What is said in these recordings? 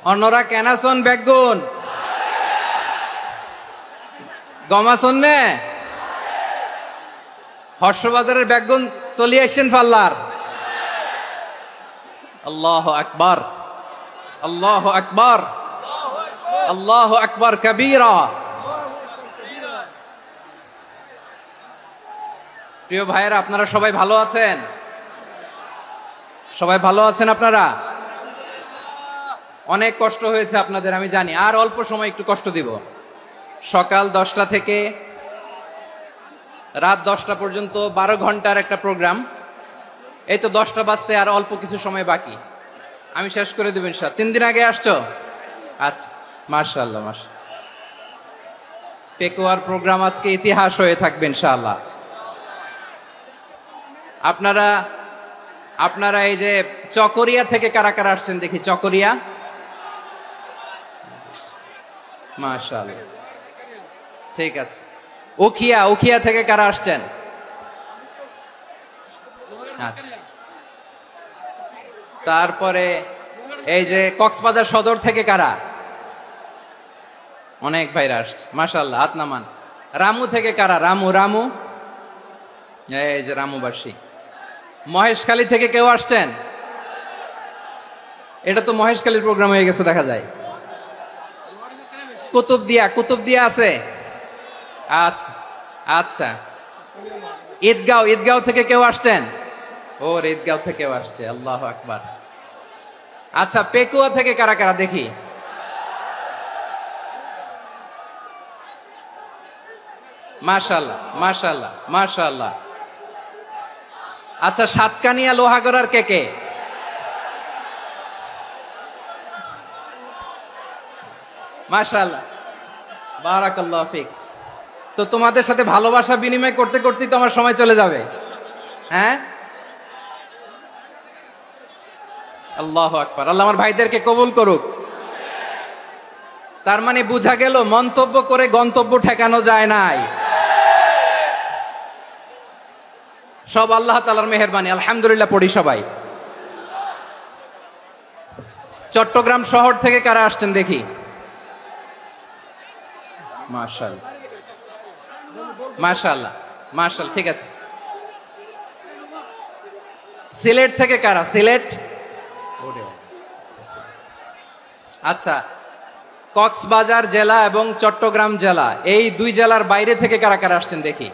অন্যরা কেনাসন বেগুন গমাসন নে হর্ষবাজারের বেগুন চলি আসছেন ফাল্লার। আল্লাহ আকবার, আল্লাহ আকবার, আল্লাহ আকবার কবীরা। প্রিয় ভাইয়েরা, আপনারা সবাই ভালো আছেন? সবাই ভালো আছেন? আপনারা অনেক কষ্ট হয়েছে আপনাদের, আমি জানি। আর অল্প সময় একটু কষ্ট দিব। সকাল 10টা থেকে রাত 10টা পর্যন্ত 12 ঘন্টার একটা প্রোগ্রাম। এই তো 10টা বাজতে আর অল্প কিছু সময় বাকি, আমি শেষ করে দেব ইনশাআল্লাহ। 3 দিন আগে আসছো? আচ্ছা, মাশাআল্লাহ মাশাআল্লাহ। পেকুয়ার প্রোগ্রাম আজকে ইতিহাস হয়ে থাকবে ইনশাআল্লাহ। আপনারা এই যে চকরিয়া থেকে কারা কারা আসছেন দেখি? চকরিয়া, মাশাআল্লাহ, ঠিক আছে। উখিয়া থেকে কারা আসছেন? আচ্ছা। তারপরে এই যে কক্সবাজার সদর থেকে কারা? অনেক ভাইরা আসছে, মাশাআল্লাহ, হাত নামান। রামু থেকে কারা? রামু, এই যে রামুবাসী। মহেশখালী থেকে কেউ আসছেন? এটা তো মহেশখালীর প্রোগ্রাম হয়ে গেছে দেখা যায়। কুতুবদিয়া আছে? আচ্ছা আচ্ছা। ঈদগাঁও থেকে কেউ আসছেন? ওর ঈদগাঁও থেকেও আসছে, আল্লাহু আকবার। আচ্ছা, পেকুয়া থেকে কারা কারা দেখি? মাশাআল্লাহ মাশাআল্লাহ মাশাআল্লাহ। আচ্ছা, সাতকানিয়া লোহাগড়ার কে? মাশাআল্লাহ, বারাকাল্লাহু ফিক। তো তোমাদের সাথে ভালোবাসা বিনিময় করতে করতেই তো আমার সময় চলে যাবে। হ্যাঁ, আল্লাহু আকবার। আল্লাহ আমার ভাইদেরকে কবুল করুক। তার মানে বোঝা গেল মন্তব্য করে গন্তব্য ঠেকানো যায় নাই, সব আল্লাহ তাআলার মেহেরবানি। আলহামদুলিল্লাহ পড়ি সবাই। চট্টগ্রাম শহর থেকে কারা আসছেন দেখি? মাশাআল্লাহ মাশাআল্লাহ মাশাআল্লাহ, ঠিক আছে। সিলেট থেকে কারা? সিলেট, আচ্ছা। কক্সবাজার জেলা এবং চট্টগ্রাম জেলা, এই দুই জেলার বাইরে থেকে কারা কারা আসছেন দেখি?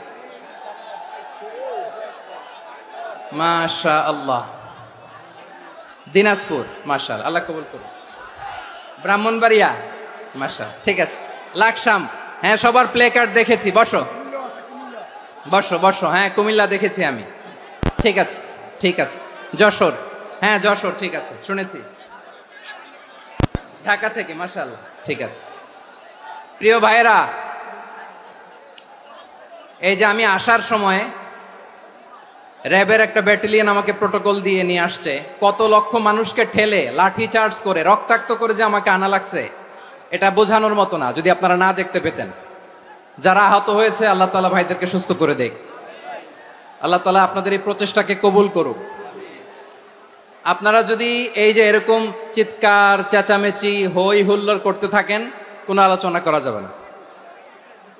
মাশাআল্লাহ। দিনাজপুর, মাশাআল্লাহ, আল্লাহ কবুল করুন। ব্রাহ্মণবাড়িয়া, মাশাআল্লাহ, ঠিক আছে। লাকসাম, হ্যাঁ, সবার প্লে কার্ড দেখেছি। বসো বসো বসো। হ্যাঁ, কুমিল্লা দেখেছি আমি, ঠিক আছে ঠিক আছে। যশোর, হ্যাঁ যশোর, ঠিক আছে, শুনেছি। ঢাকা থেকে, মাশাআল্লাহ, ঠিক আছে। প্রিয় ভাইয়েরা, এই যে আমি আসার সময় র্যাবের একটা ব্যাটালিয়ন আমাকে প্রোটোকল দিয়ে নিয়ে আসছে। কত লক্ষ মানুষকে ঠেলে লাঠি চার্জ করে রক্তাক্ত করে যে আমাকে আনা লাগছে, এটা বোঝানোর মতো না, যদি আপনারা না দেখতে পেতেন। যারা আহত হয়েছে, আল্লাহ তাআলা ভাইদেরকে সুস্থ করে দেখ। আল্লাহ তাআলা আপনাদের এই প্রচেষ্টাকে কবুল করুক। আপনারা যদি এই যে এরকম চিৎকার চেঁচামেচি হই হুল্লোড় করতে থাকেন, কোনো আলোচনা করা যাবে না।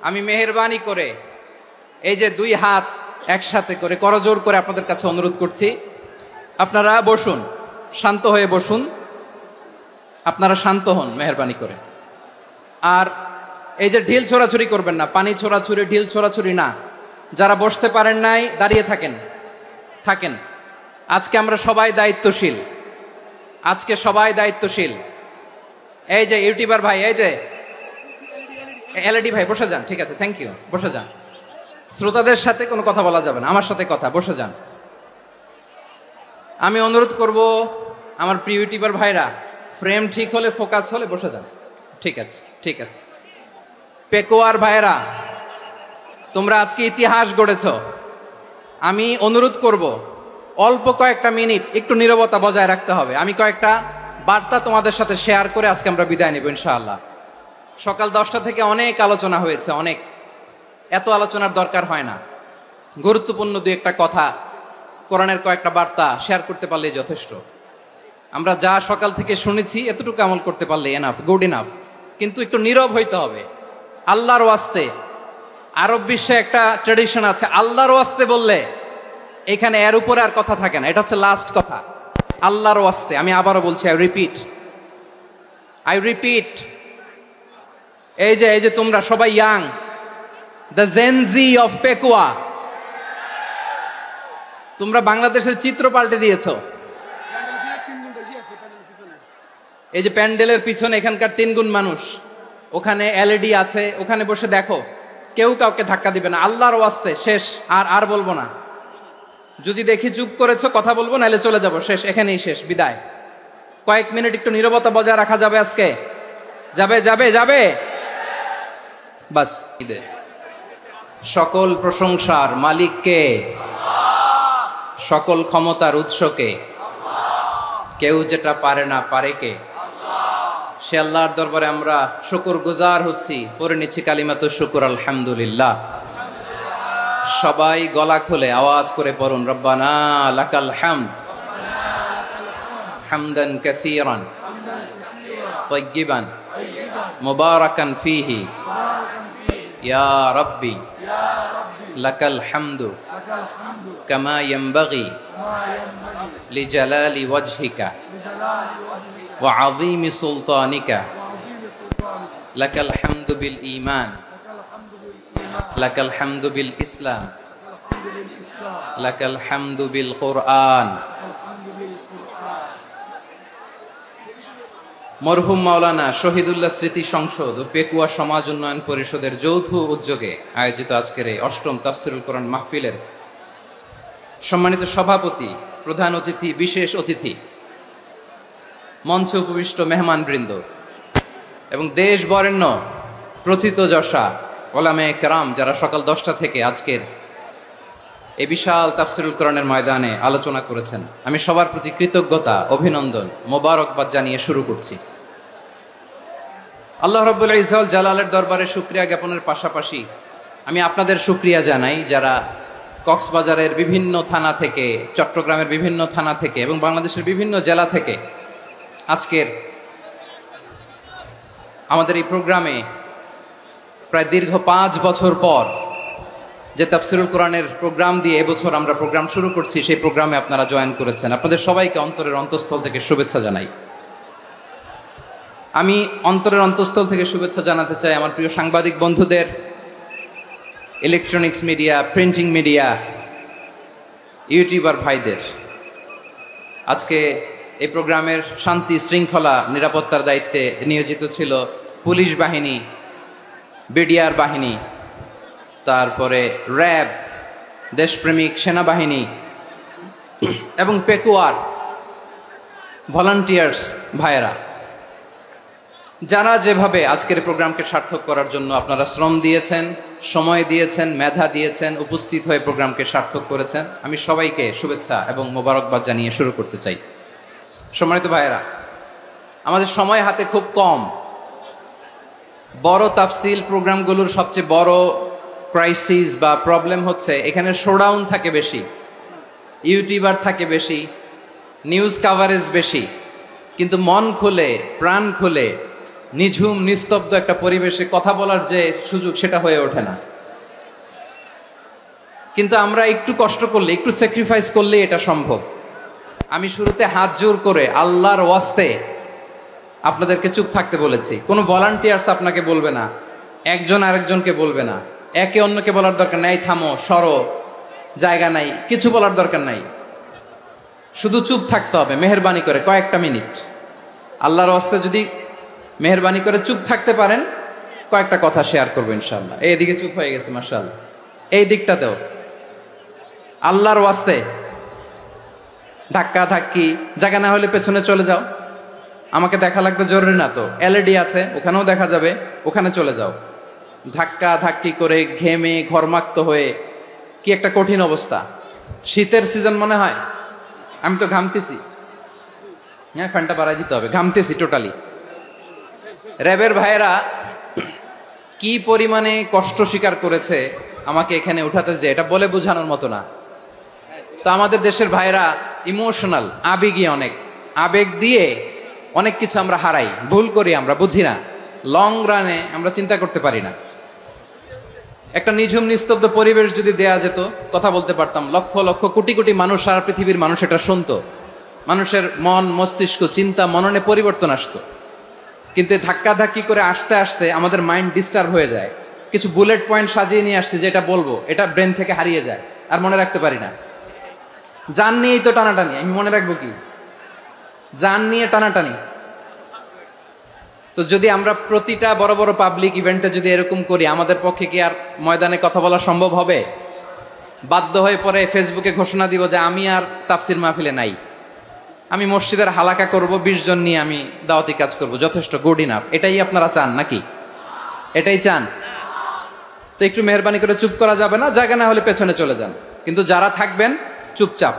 আমি মেহেরবানি করে এই যে দুই হাত একসাথে করে করজোড় করে আপনাদের কাছে অনুরোধ করছি, আপনারা বসুন, শান্ত হয়ে বসুন। আপনারা শান্ত হন মেহেরবানি করে। আর এই যে ঢিল ছোড়াছুরি করবেন না, পানি ছোড়াছুরি, ঢিল ছোড়াছুরি না। যারা বসতে পারেন নাই, দাঁড়িয়ে থাকেন। আজকে আমরা সবাই দায়িত্বশীল, আজকে সবাই দায়িত্বশীল। এই যে ইউটিউবার ভাই, এই যে এলইডি ভাই, বসে যান, ঠিক আছে, থ্যাংক ইউ, বসে যান। শ্রোতাদের সাথে কোনো কথা বলা যাবে না, আমার সাথে কথা, বসে যান। আমি অনুরোধ করব আমার প্রিয় ইউটিউবার ভাইরা, ফ্রেম ঠিক হলে, ফোকাস হলে বসে যান, ঠিক আছে ঠিক আছে। পেকুয়ার ভাইরা, তোমরা আজকে ইতিহাস গড়েছ। আমি অনুরোধ করব অল্প কয়েকটা মিনিট একটু নীরবতা বজায় রাখতে হবে। আমি কয়েকটা বার্তা তোমাদের সাথে শেয়ার করে আজকে আমরা বিদায় নেব ইনশাআল্লাহ। সকাল 10টা থেকে অনেক আলোচনা হয়েছে, অনেক, এত আলোচনার দরকার হয় না। গুরুত্বপূর্ণ দুই একটা কথা, কোরআনের কয়েকটা বার্তা শেয়ার করতে পারলেই যথেষ্ট। আমরা যা সকাল থেকে শুনেছি এতটুকু আমল করতে পারলে এনাফ, গুড ইনাফ। কিন্তু একটু নীরব হইতে হবে আল্লাহর ওয়াস্তে। আরব বিশ্বে একটা ট্রেডিশন আছে, আল্লাহর ওয়াস্তে বললে এখানে এর উপরে আর কথা থাকে না, এটা হচ্ছে লাস্ট কথা। আল্লাহর ওয়াস্তে, আমি আবারও বলছি, আই রিপিট, এই যে তোমরা সবাই young, the Gen Z of Pekua, তোমরা বাংলাদেশের চিত্র পাল্টে দিয়েছো। এই যে প্যান্ডেলের পিছনে এখানকার 3 গুণ মানুষ, ওখানে এলইডি আছে, ওখানে বসে দেখো, কেউ কাউকে ধাক্কা দিবে না। আল্লাহর ওয়াস্তে শেষ, আর বলবো না। যদি দেখি চুপ করেছো, কথা বলবো, নাহলে চলে যাব, শেষ, এখানেই শেষ, বিদায়। কয়েক মিনিট একটু নীরবতা বজায় রাখা যাবে আজকে? যাবে বাস। সকল প্রশংসার মালিককে, সকল ক্ষমতার উৎসকে, কেউ যেটা পারে না পারে কে? সে আল্লাহর দরবারে আমরা শুকরগুজার হচ্ছি, পড়ে নিচ্ছি কালিমাতুশ শুকর, আলহামদুলিল্লাহ। সবাই গলা খুলে আওয়াজ করে পড়ুন, রব্বানা লাকাল হামদ হামদান কাসীরান তাইয়্যিবান মুবারাকান ফীহি ইয়া রাব্বি লাকাল হামদু কামা ইয়ানবাগি লিজালালি ওয়াজহিকা ওয়া আযীমি সুলতানিকা লাকাল হামদু বিল ঈমান লাকাল হামদু বিল ইসলাম লাকাল হামদু বিল কুরআন। মরহুম মাওলানা শহীদুল্লাহ স্মৃতি সংসদ ও পেকুয়া সমাজ উন্নয়ন পরিষদের যৌথ উদ্যোগে আয়োজিত আজকের এই ৮ম তাফসীরুল কোরআন মাহফিলের সম্মানিত সভাপতি, প্রধান অতিথি, বিশেষ অতিথি, মঞ্চে উপবিষ্ট মেহমানবৃন্দ এবং দেশ বরেণ্য প্রথিতযশা ওলামায়ে কেরাম, যারা সকাল 10টা থেকে আজকের এই বিশাল তাফসীরুল কোরআনের ময়দানে আলোচনা করেছেন, আমি সবার প্রতি কৃতজ্ঞতা, অভিনন্দন, মোবারকবাদ জানিয়ে শুরু করছি। আল্লাহ রাব্বুল ইজ্জত জালালের দরবারে শুকরিয়া জ্ঞাপনের পাশাপাশি আমি আপনাদের শুকরিয়া জানাই, যারা কক্সবাজারের বিভিন্ন থানা থেকে, চট্টগ্রামের বিভিন্ন থানা থেকে এবং বাংলাদেশের বিভিন্ন জেলা থেকে আজকের আমাদের এই প্রোগ্রামে প্রায় দীর্ঘ 5 বছর পর যে তাফসীরুল কোরআনের প্রোগ্রাম দিয়ে এবছর আমরা প্রোগ্রাম শুরু করছি, সেই প্রোগ্রামে আপনারা জয়েন করেছেন। আপনাদের সবাইকে অন্তরের অন্তঃস্থল থেকে শুভেচ্ছা জানাই। আমি অন্তরের অন্তঃস্থল থেকে শুভেচ্ছা জানাতে চাই আমার প্রিয় সাংবাদিক বন্ধুদের, electronics media, printing media, YouTuber ভাইদের। আজকে এই প্রোগ্রামের শান্তি শৃঙ্খলা নিরাপত্তার দায়িত্বে নিয়োজিত ছিল পুলিশ বাহিনী, বিডিআর বাহিনী, তারপরে র্যাব, দেশপ্রেমিক সেনাবাহিনী এবং পেকুয়ার ভলান্টিয়ার্স ভাইয়েরা, যারা যেভাবে আজকের প্রোগ্রামকে সার্থক করার জন্য আপনারা শ্রম দিয়েছেন, সময় দিয়েছেন, মেধা দিয়েছেন, উপস্থিত হয়ে প্রোগ্রামকে সার্থক করেছেন, আমি সবাইকে শুভেচ্ছা এবং মোবারকবাদ জানিয়ে শুরু করতে চাই। সম্মানিত ভাইয়েরা, আমাদের সময় হাতে খুব কম। বড় তাফসীল প্রোগ্রামগুলোর সবচেয়ে বড় ক্রাইসিস বা প্রবলেম হচ্ছে এখানে শোডাউন থাকে বেশি, ইউটিউবার থাকে বেশি, নিউজ কাভারেজ বেশি, কিন্তু মন খুলে, প্রাণ খুলে, নিঝুম নিস্তব্ধ একটা পরিবেশে কথা বলার যে সুযোগ, সেটা হয়ে ওঠে না। কিন্তু আমরা একটু কষ্ট করলে, একটু স্যাক্রিফাইস করলে এটা সম্ভব। আমি শুরুতে হাত জোর করে আল্লাহর ওয়াস্তে আপনাদেরকে চুপ থাকতে বলেছি। কোনো ভলান্টিয়ার্স আপনাকে বলবে না, একজন আরেকজনকে বলবে না, একে অন্যকে বলার দরকার নাই, থামো, সরো, জায়গা নাই, কিছু বলার দরকার নাই। শুধু চুপ থাকতে হবে মেহেরবানি করে কয়েকটা মিনিট। আল্লাহর ওয়াস্তে যদি মেহেরবানি করে চুপ থাকতে পারেন, কয়েকটা কথা শেয়ার করবো ইনশাআল্লাহ। এইদিকে চুপ হয়ে গেছে মাশাআল্লাহ, এই দিকটাতেও আল্লাহর ওয়াস্তে ধাক্কা ধাক্কি, জায়গা না হলে পেছনে চলে যাও। আমাকে দেখা লাগবে জরুরি না তো, এলইডি আছে, ওখানেও দেখা যাবে, ওখানে চলে যাও। ধাক্কা ধাক্কি করে ঘেমে ঘরমাক্ত হয়ে কি একটা কঠিন অবস্থা। শীতের সিজন মনে হয়, আমি তো ঘামতেছি। হ্যাঁ, ফ্যানটা বাড়াই দিতে হবে, ঘামতেছি টোটালি। র্যাবের ভাইয়েরা কি পরিমাণে কষ্ট স্বীকার করেছে আমাকে এখানে উঠাতে, যে এটা বলে বোঝানোর মতো না। তো আমাদের দেশের ভাইয়েরা ইমোশনাল, আবেগী অনেক। আবেগ দিয়ে অনেক কিছু আমরা হারাই, ভুল করি, আমরা বুঝি না, লং রানে আমরা চিন্তা করতে পারি না। একটা নিঝুম নিস্তব্ধ পরিবেশ যদি দেয়া যেত, কথা বলতে পারতাম, লক্ষ লক্ষ কোটি কোটি মানুষ, সারা পৃথিবীর মানুষ এটা শুনতো, মানুষের মন মস্তিষ্ক চিন্তা মননে পরিবর্তন আসতো। কিন্তু ধাক্কাধাক্কি করে আসতে আসতে আমাদের মাইন্ড ডিস্টার্ব হয়ে যায়। কিছু বুলেট পয়েন্ট সাজিয়ে নিয়ে আসছে, যেটা বলবো এটা ব্রেন থেকে হারিয়ে যায়, আর মনে রাখতে পারি না। জান নিয়েই তো টানাটানি, আমি মনে রাখবো কি? জান নিয়ে টানাটানি। তো যদি আমরা প্রতিটা বড় বড় পাবলিক ইভেন্টে যদি এরকম করি, আমাদের পক্ষে কি আর ময়দানে কথা বলা সম্ভব হবে? বাধ্য হয়ে পরে ফেসবুকে ঘোষণা দিব যে আমি আর তাফসির মাহফিলে নাই, আমি মসজিদের হালাকা করব, 20 জন নিয়ে আমি দাওয়াতি কাজ করব, যথেষ্ট, গুড ইনাফ। এটাই আপনারা চান নাকি? এটাই চান? তো একটু মেহরবানি করে চুপ করা যাবে না? জায়গা না হলে পেছনে চলে যান, কিন্তু যারা থাকবেন চুপচাপ,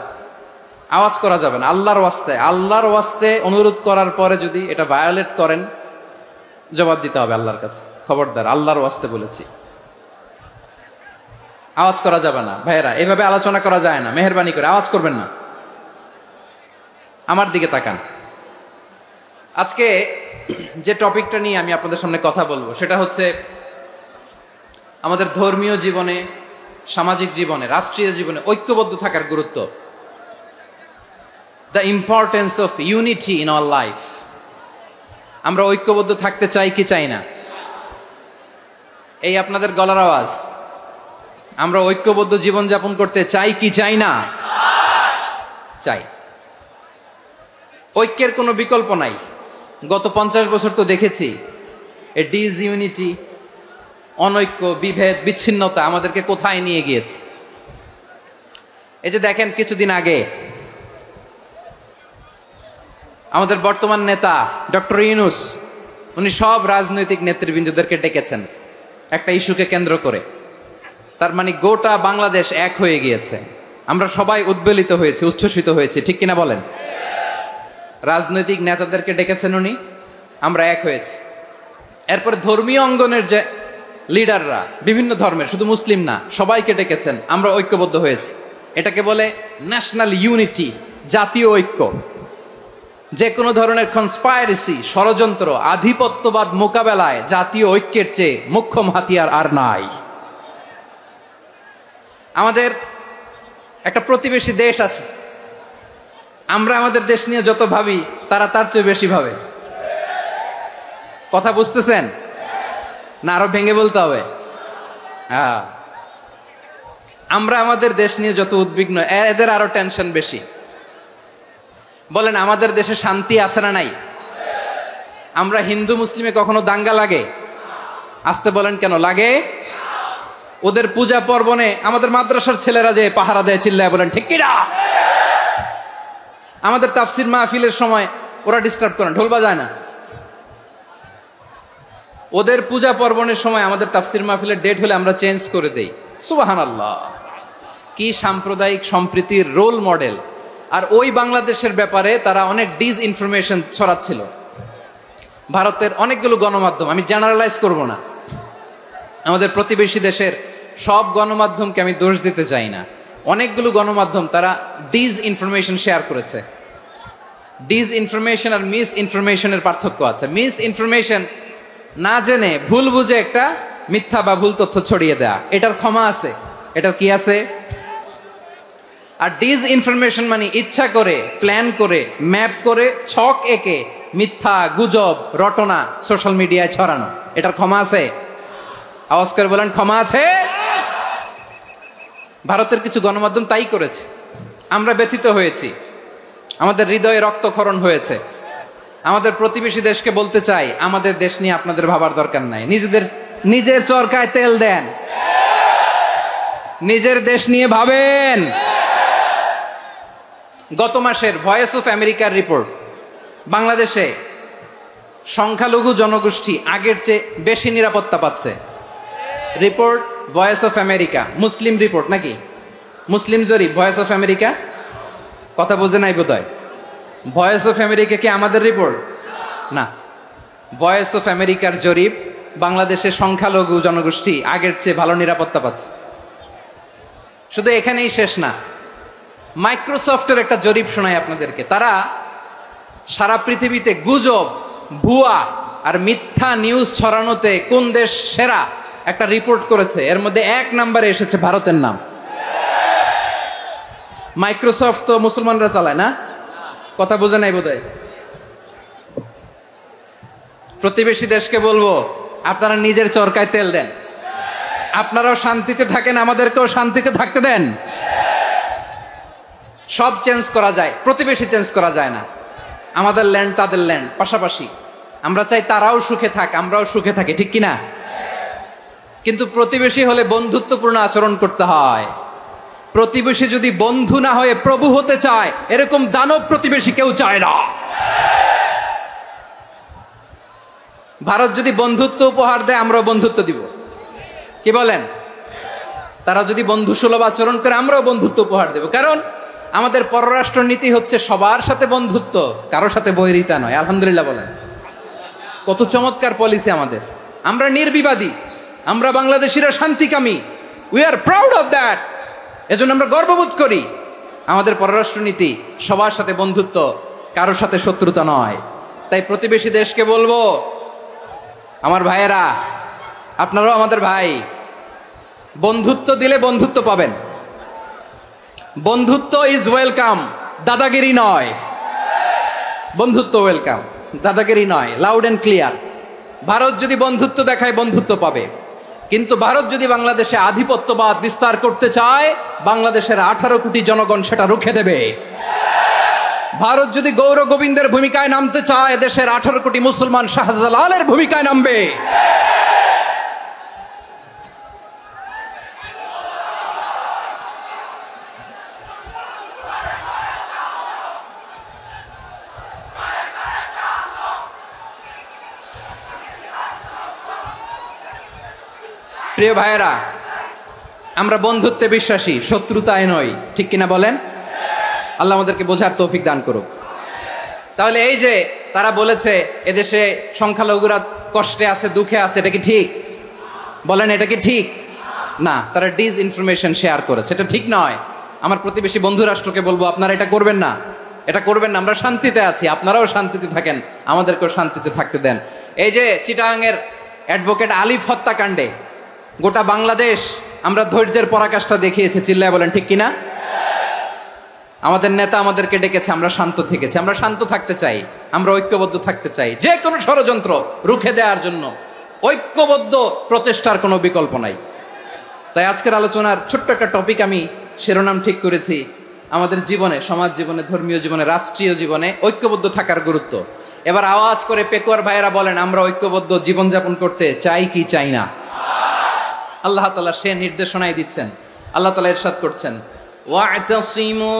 আওয়াজ করা যাবে না। আল্লাহর ওয়াস্তে, আল্লাহর ওয়াস্তে অনুরোধ করার পরে যদি এটা ভায়োলেট করেন, জবাব দিতে হবে আল্লাহর কাছে। খবরদার, আল্লাহর ওয়াস্তে বলেছি, আওয়াজ করা যাবে না। ভাইয়েরা, এভাবে আলোচনা করা যায় না, মেহরবানি করে আওয়াজ করবেন না। আমার দিকে তাকান। আজকে যে টপিকটা নিয়ে আমি আপনাদের সামনে কথা বলবো, সেটা হচ্ছে আমাদের ধর্মীয় জীবনে, সামাজিক জীবনে, রাষ্ট্রীয় জীবনে ঐক্যবদ্ধ থাকার গুরুত্ব। The importance of unity in our life. আমরা ঐক্যবদ্ধ থাকতে চাই কি চাই না? এই আপনাদের গলার আওয়াজ। আমরা ঐক্যবদ্ধ জীবন যাপন করতে চাই কি চাই না? চাই। ঐক্যের কোনো বিকল্প নাই। গত 50 বছর তো দেখেছি এ ডিসইউনিটি, অনৈক্য, বিভেদ, বিচ্ছিন্নতা আমাদেরকে কোথায় নিয়ে গিয়েছে। এই যে দেখেন, কিছুদিন আগে আমাদের বর্তমান নেতা ডক্টর ইউনূস, উনি সব রাজনৈতিক নেতৃবৃন্দদেরকে ডেকেছেন একটা ইস্যুকে কেন্দ্র করে। তার মানে গোটা বাংলাদেশ এক হয়ে গিয়েছে। আমরা সবাই উদ্বেলিত হয়েছি, উচ্ছ্বসিত হয়েছি, ঠিক কিনা বলেন? রাজনৈতিক নেতাদেরকে ডেকেছেন উনি, আমরা এক হয়েছি। এরপর ধর্মীয় অঙ্গনের যে লিডাররা, বিভিন্ন ধর্মের, শুধু মুসলিম না, সবাইকে ডেকেছেন, আমরা ঐক্যবদ্ধ হয়েছি। এটাকে বলে ন্যাশনাল ইউনিটি, জাতীয় ঐক্য। যে কোনো ধরনের কনস্পাইরেসি, ষড়যন্ত্র, আধিপত্যবাদ মোকাবেলায় জাতীয় ঐক্যের চেয়ে মোক্ষম হাতিয়ার আর নাই। আমাদের একটা প্রতিবেশী দেশ আছে, আমরা আমাদের দেশ নিয়ে যত ভাবি, তারা তার চেয়ে বেশি ভাবে। কথা বুঝতেছেন না? আরো ভেঙে বলতে হবে। হ্যাঁ, আমরা আমাদের দেশ নিয়ে যত উদ্বিগ্ন, এদের আরো টেনশন বেশি। বলেন, আমাদের দেশে শান্তি আছে না নাই? আমরা হিন্দু মুসলিমে কখনো দাঙ্গা লাগে? আসতে বলেন, কেন লাগে? ওদের পূজা পার্বণে আমাদের মাদ্রাসার ছেলেরা যে পাহারা দেয়, চিল্লায় বলেন ঠিক কিনা? আমাদের তাফসির মাহফিলের সময় ওরা ডিস্টার্ব করে, ঢোল বাজায় না। ওদের পূজা পার্বণের সময় আমাদের তাফসির মাহফিলের ডেট হলে আমরা চেঞ্জ করে দেই। সুবহানাল্লাহ, কি সাম্প্রদায়িক সম্প্রীতির রোল মডেল। আর ওই বাংলাদেশের ব্যাপারে তারা অনেক ডিসইনফরমেশন ছড়াচ্ছিল। ভারতের অনেকগুলো গণমাধ্যম, আমি জেনারেলাইজ করব না, আমাদের প্রতিবেশী দেশের সব গণমাধ্যমকে আমি দোষ দিতে চাই না, অনেকগুলো গণমাধ্যম তারা ডিসইনফরমেশন শেয়ার করেছে। ডিসইনফরমেশন আর মিস ইনফরমেশনের পার্থক্য আছে। মিস ইনফরমেশন না জেনে ভুল বুঝে একটা মিথ্যা বা ভুল তথ্য ছড়িয়ে দেয়া, এটার ক্ষমা আছে, এটার কি আছে? আর ডিসইনফরমেশন মানে ইচ্ছা করে, প্ল্যান করে, ম্যাপ করে, ছক এঁকে মিথ্যা, গুজব, রটনা সোশ্যাল মিডিয়ায় ছড়ানো, এটার ক্ষমা আছে? আওয়াজ করে বলেন, ক্ষমা আছে? ভারতের কিছু গণমাধ্যম তাই করেছে, আমরা ব্যথিত হয়েছি, আমাদের হৃদয়ে রক্তক্ষরণ হয়েছে। আমাদের প্রতিবেশী দেশকে বলতে চাই, আমাদের দেশ নিয়ে আপনাদের ভাবার দরকার নাই, নিজের চরকায় তেল দেন, নিজের দেশ নিয়ে ভাবেন। গত মাসের ভয়েস অফ আমেরিকার রিপোর্ট, বাংলাদেশে সংখ্যালঘু জনগোষ্ঠী আগের চেয়ে বেশি নিরাপত্তা পাচ্ছে। Report voice of America, Muslim report নাকি? মুসলিম জরিপ, ভয়েস অফ আমেরিকা। কথা বোঝে নাই বোধহয়। ভয়েস অফ আমেরিকা কি আমাদের রিপোর্ট? না, ভয়েস অফ আমেরিকার জরিপ, বাংলাদেশের সংখ্যালঘু জনগোষ্ঠী আগের চেয়ে ভালো নিরাপত্তা পাচ্ছে। শুধু এখানেই শেষ না, মাইক্রোসফটের একটা জরিপ শোনাই আপনাদেরকে। তারা সারা পৃথিবীতে গুজব, ভুয়া আর মিথ্যা নিউজ ছড়ানোতে কোন দেশ সেরা একটা রিপোর্ট করেছে, এর মধ্যে 1 নম্বরে এসেছে ভারতের নাম। মাইক্রোসফট তো মুসলমানরা চালায় না, কথা বোঝে নাই বোধহয়। প্রতিবেশী দেশকে বলবো, আপনারা নিজের চরকায় তেল দেন, আপনারাও শান্তিতে থাকেন, আমাদেরকেও শান্তিতে থাকতে দেন। সব চেঞ্জ করা যায়, প্রতিবেশী চেঞ্জ করা যায় না। আমাদের ল্যান্ড তাদের ল্যান্ড পাশাপাশি, আমরা চাই তারাও সুখে থাক, আমরাও সুখে থাকি, ঠিক কিনা? কিন্তু প্রতিবেশী হলে বন্ধুত্বপূর্ণ আচরণ করতে হয়। প্রতিবেশী যদি বন্ধু না হয়ে প্রভু হতে চায়, এরকম দানব প্রতিবেশী কেউ চায় না। ভারত যদি বন্ধুত্ব উপহার দেয়, আমরাও বন্ধুত্ব দিব, কি বলেন? তারা যদি বন্ধু সুলভ আচরণ করে, আমরাও বন্ধুত্ব উপহার দেব। কারণ আমাদের পররাষ্ট্র নীতি হচ্ছে সবার সাথে বন্ধুত্ব, কারোর সাথে বৈরিতা নয়। আলহামদুলিল্লাহ বলেন, কত চমৎকার পলিসি আমাদের। আমরা নির্বিবাদী, আমরা বাংলাদেশিরা শান্তিকামী, we are proud of that. এজন্য আমরা গর্ববোধ করি। আমাদের পররাষ্ট্র নীতি সবার সাথে বন্ধুত্ব, কারোর সাথে শত্রুতা নয়। তাই প্রতিবেশী দেশকে বলবো, আমার ভাইয়েরা, আপনারাও আমাদের ভাই, বন্ধুত্ব দিলে বন্ধুত্ব পাবেন। বন্ধুত্ব ইজ ওয়েলকাম, দাদাগিরি নয়। বন্ধুত্ব ওয়েলকাম, দাদাগিরি নয়, লাউড এন্ড ক্লিয়ার। ভারত যদি বন্ধুত্ব দেখায়, বন্ধুত্ব পাবে। কিন্তু ভারত যদি বাংলাদেশে আধিপত্যবাদ বিস্তার করতে চায়, বাংলাদেশের 18 কোটি জনগণ সেটা রুখে দেবে। ভারত যদি গৌর গোবিন্দের ভূমিকায় নামতে চায়, দেশের 18 কোটি মুসলমান শাহজালালের ভূমিকায় নামবে। প্রিয় ভাইয়েরা, আমরা বন্ধুত্বে বিশ্বাসী, শত্রুতায় নয়, ঠিক কিনা বলেন? আল্লাহ আমাদেরকে বোঝার তৌফিক দান করুক। তাহলে এই যে তারা বলেছে এদেশে সংখ্যালঘুরা কষ্টে আছে, দুঃখে আছে, এটা কি ঠিক? বলেন, এটা কি ঠিক? না, তারা ডিস ইনফরমেশন শেয়ার করেছে, এটা ঠিক নয়। আমার প্রতিবেশী বন্ধু রাষ্ট্রকে বলবো, আপনারা এটা করবেন না, এটা করবেন না। আমরা শান্তিতে আছি, আপনারাও শান্তিতে থাকেন, আমাদেরকেও শান্তিতে থাকতে দেন। এই যে চিটাগাংয়ের অ্যাডভোকেট আলিফ হত্যাকাণ্ডে গোটা বাংলাদেশ আমরা ধৈর্যের পরাকাষ্ঠা দেখিয়েছে, চিল্লায় বলেন ঠিক কিনা? আমাদের নেতা আমাদেরকে ডেকেছে, আমরা শান্ত থেকেছি। আমরা শান্ত থাকতে চাই, আমরা ঐক্যবদ্ধ থাকতে চাই। যে কোনো ষড়যন্ত্র রুখে দেওয়ার জন্য ঐক্যবদ্ধ প্রচেষ্টার কোনো বিকল্প নাই। তাই আজকের আলোচনার ছোট্ট একটা টপিক আমি শিরোনাম ঠিক করেছি, আমাদের জীবনে, সমাজ জীবনে, ধর্মীয় জীবনে, রাষ্ট্রীয় জীবনে ঐক্যবদ্ধ থাকার গুরুত্ব। এবার আওয়াজ করে পেকুয়ার ভাইয়েরা বলেন, আমরা ঐক্যবদ্ধ জীবনযাপন করতে চাই কি চাই না? আল্লাহ তাআলা সে নির্দেশনাই দিচ্ছেন। আল্লাহ তাআলা ইরশাদ করছেন, ওয়া'তাসিমু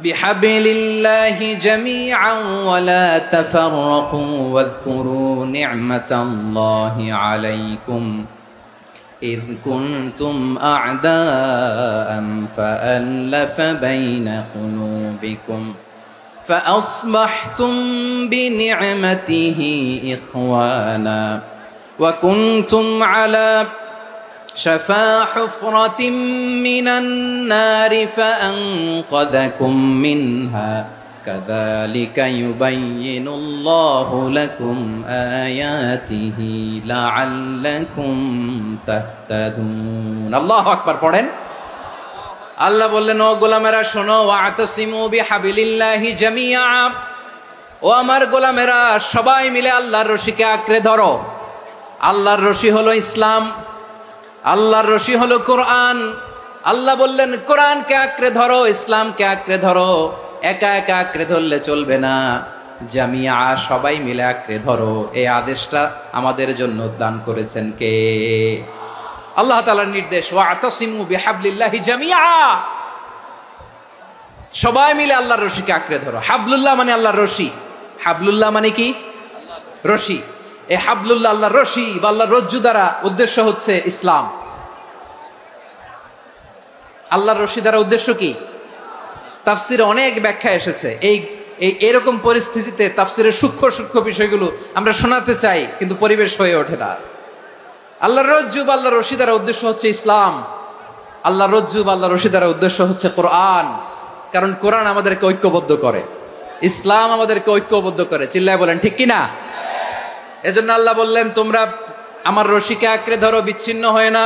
বিহাবলিল্লাহি জামিআন ওয়া লা তাফাররাকু ওয়াযকুরু নি'মাতাল্লাহি আলাইকুম إذ كنتم أعداء فألف بين قلوبكم فأصبحتم بنعمته إخوانا وكنتم على شفا حفرة من النار فأنقذكم منها كذلك يبين الله لكم آياته لعلكم تهتدون الله أكبر পড়েন। আল্লাহ বললেন, ও গোলামেরা শোনো, ওয়া'তাসিমু বিহাবিলিল্লাহি জামিআ, ও আমার গোলামেরা সবাই মিলে আল্লাহর রশিকে আঁকড়ে ধরো। আল্লাহর রশি হলো ইসলাম, আল্লাহর রশি হলো কোরআন। আল্লাহ বললেন, কোরআনকে আঁকড়ে ধরো, ইসলামকে আঁকড়ে ধরো। একা একা আঁকড়ে ধরলে চলবে না, জামিয়া, সবাই মিলে আঁকড়ে ধরো। এই আদেশটা আমাদের জন্য দান করেছেন কে? আল্লাহ তাআলার নির্দেশ, ওয়া'তাসিমু বিহাবলিল্লাহি জামিআ, সবাই মিলে আল্লাহর রশিকে আঁকড়ে ধরো। হাবলুল্লাহ মানে আল্লাহর রশি। হাবলুল্লাহ মানে কি? রশি। এই হাবলুল্লাহ, আল্লাহর রশি বা আল্লাহর রজ্জু দ্বারা উদ্দেশ্য হচ্ছে ইসলাম। আল্লাহর রশি দ্বারা উদ্দেশ্য কি? তাফসিরে অনেক ব্যাখ্যা এসেছে। এরকম পরিস্থিতিতে তাফসিরের সূক্ষ্ম সূক্ষ্ম বিষয়গুলো আমরা শোনাতে চাই, কিন্তু পরিবেশ হয়ে ওঠে না। আল্লাহর রজ্জু বা আল্লাহর রশি দ্বারা উদ্দেশ্য হচ্ছে ইসলাম। আল্লাহর রজ্জু বা আল্লাহর রশি দ্বারা উদ্দেশ্য হচ্ছে কোরআন, কারণ কোরআন আমাদেরকে ঐক্যবদ্ধ করে। ইসলাম আমাদেরকে ঐক্যবদ্ধ করে, চিল্লায় বলেন ঠিক কিনা? এজন্য আল্লাহ বললেন, তোমরা আমার রশিকে আঁকড়ে ধরো, বিচ্ছিন্ন হয়ে না,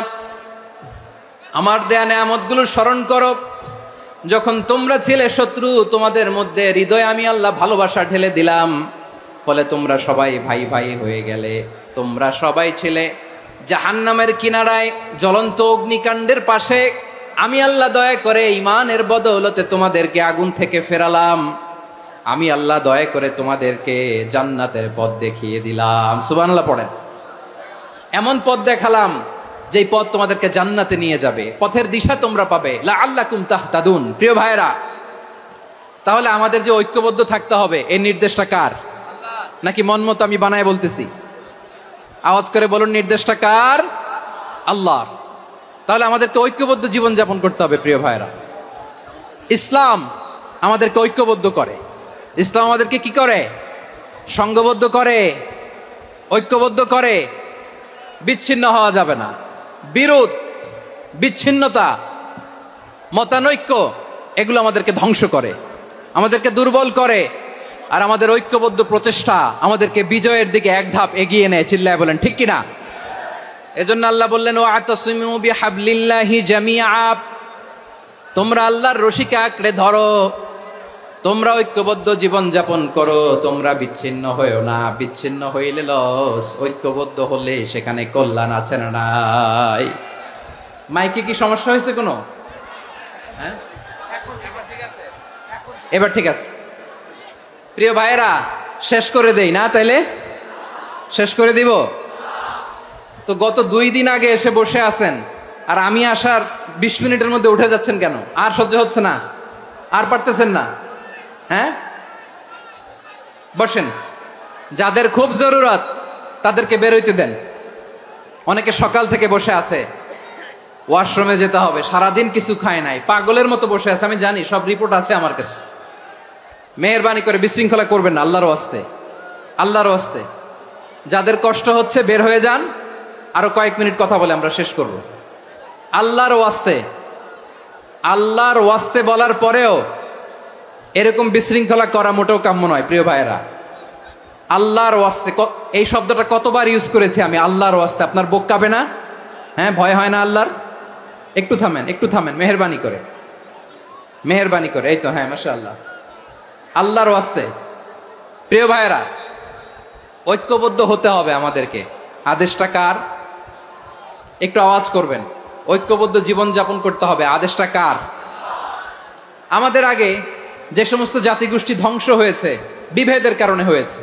আমার দেয়া নেয়ামতগুলো স্মরণ করো। যখন তোমরা ছিলে শত্রু, তোমাদের মধ্যে হৃদয়ে আমি আল্লাহ ভালোবাসা ঢেলে দিলাম, ফলে তোমরা সবাই ভাই ভাই হয়ে গেলে। তোমরা সবাই ছিলে জাহান্নামের কিনারায়, জ্বলন্ত অগ্নিকাণ্ডের পাশে। আমি আল্লাহ দয়া করে ঈমানের বদৌলতে তোমাদেরকে আগুন থেকে ফেরালাম। আমি আল্লাহ দয়া করে তোমাদেরকে জান্নাতের পথ দেখিয়ে দিলাম। সুবহানাল্লাহ পড়েন। এমন পথ দেখালাম যেই পথ তোমাদেরকে জান্নাতে নিয়ে যাবে, পথের দিশা তোমরা পাবে। লাআল্লাকুম তাহতাদুন। প্রিয় ভাইরা, তাহলে আমাদের যে ঐক্যবদ্ধ থাকতে হবে, এই নির্দেশটা কার? নাকি মন মতো আমি বানায় বলতেছি? আওয়াজ করে বলুন, নির্দেশটা কার? আল্লাহর। তাহলে আমাদেরকে ঐক্যবদ্ধ জীবন যাপন করতে হবে। প্রিয় ভাইরা, ইসলাম আমাদেরকে ঐক্যবদ্ধ করে। ইসলাম আমাদেরকে কি করে? সংঘবদ্ধ করে, ঐক্যবদ্ধ করে। বিচ্ছিন্ন হওয়া যাবে না। বিরোধ, বিচ্ছিন্নতা, মতানৈক্য, এগুলো আমাদেরকে ধ্বংস করে, আমাদেরকে দুর্বল করে। আর আমাদের ঐক্যবদ্ধ প্রচেষ্টা আমাদেরকে বিজয়ের দিকে এক ধাপ এগিয়ে নেয়। চিল্লায় বলেন ঠিক কিনা? এজন্য আল্লাহ বললেন, ওয়াতাসিমু বিহাবলিল্লাহি জামিআ। তোমরা আল্লাহর রশিকে আঁকড়ে ধরো, তোমরা ঐক্যবদ্ধ জীবন যাপন করো, তোমরা বিচ্ছিন্ন হয়েও না। বিচ্ছিন্ন হইলে লস, ঐক্যবদ্ধ হলে সেখানে কল্যাণ আছে না নাই? মাইকে কি সমস্যা হয়েছে কোনো? হ্যাঁ, এবার ঠিক আছে। প্রিয় ভাইয়েরা, শেষ করে দেই না? তাইলে শেষ করে দিব তো। গত 2 দিন আগে এসে বসে আছেন, আর আমি আসার 20 মিনিটের মধ্যে উঠে যাচ্ছেন কেন? আর সহ্য হচ্ছে না? আর পারতেছেন না? হ্যাঁ, বসেন। যাদের খুব জরুরত তাদেরকে বের হইতে দেন। অনেকে সকাল থেকে বসে আছে, ওয়াশরুমে যেতে হবে, সারাদিন কিছু খায় নাই, পাগলের মতো বসে আছে। আমি জানি, সব রিপোর্ট আছে আমার কাছে। মেহেরবানি করে বিশৃঙ্খলা করবেন না, আল্লাহর ওয়াস্তে, আল্লাহর ওয়াস্তে। যাদের কষ্ট হচ্ছে বের হয়ে যান। আরো কয়েক মিনিট কথা বলে আমরা শেষ করব। আল্লাহর ওয়াস্তে, আল্লাহর ওয়াস্তে বলার পরেও এরকম বিশৃঙ্খলা করা মোটেও কাম্য নয়। প্রিয় ভাইয়েরা, আল্লাহর ওয়াস্তে, এই শব্দটা কতবার ইউজ করেছি আমি, আল্লাহর ওয়াস্তে। আপনার বুক কাঁপে না? হ্যাঁ, ভয় হয় না আল্লাহর? একটু থামেন, একটু থামেন, মেহেরবানি করে, মেহেরবানি করে। এই তো, হ্যাঁ, মাশাআল্লাহ। আল্লাহর ওয়াস্তে। প্রিয় ভাইয়েরা, ঐক্যবদ্ধ হতে হবে আমাদেরকে। আদেশটা কার? একটু আওয়াজ করবেন। ঐক্যবদ্ধ জীবন যাপন করতে হবে, আদেশটা কার? আমাদের আগে যে সমস্ত জাতিগোষ্ঠী ধ্বংস হয়েছে, বিভেদের কারণে হয়েছে।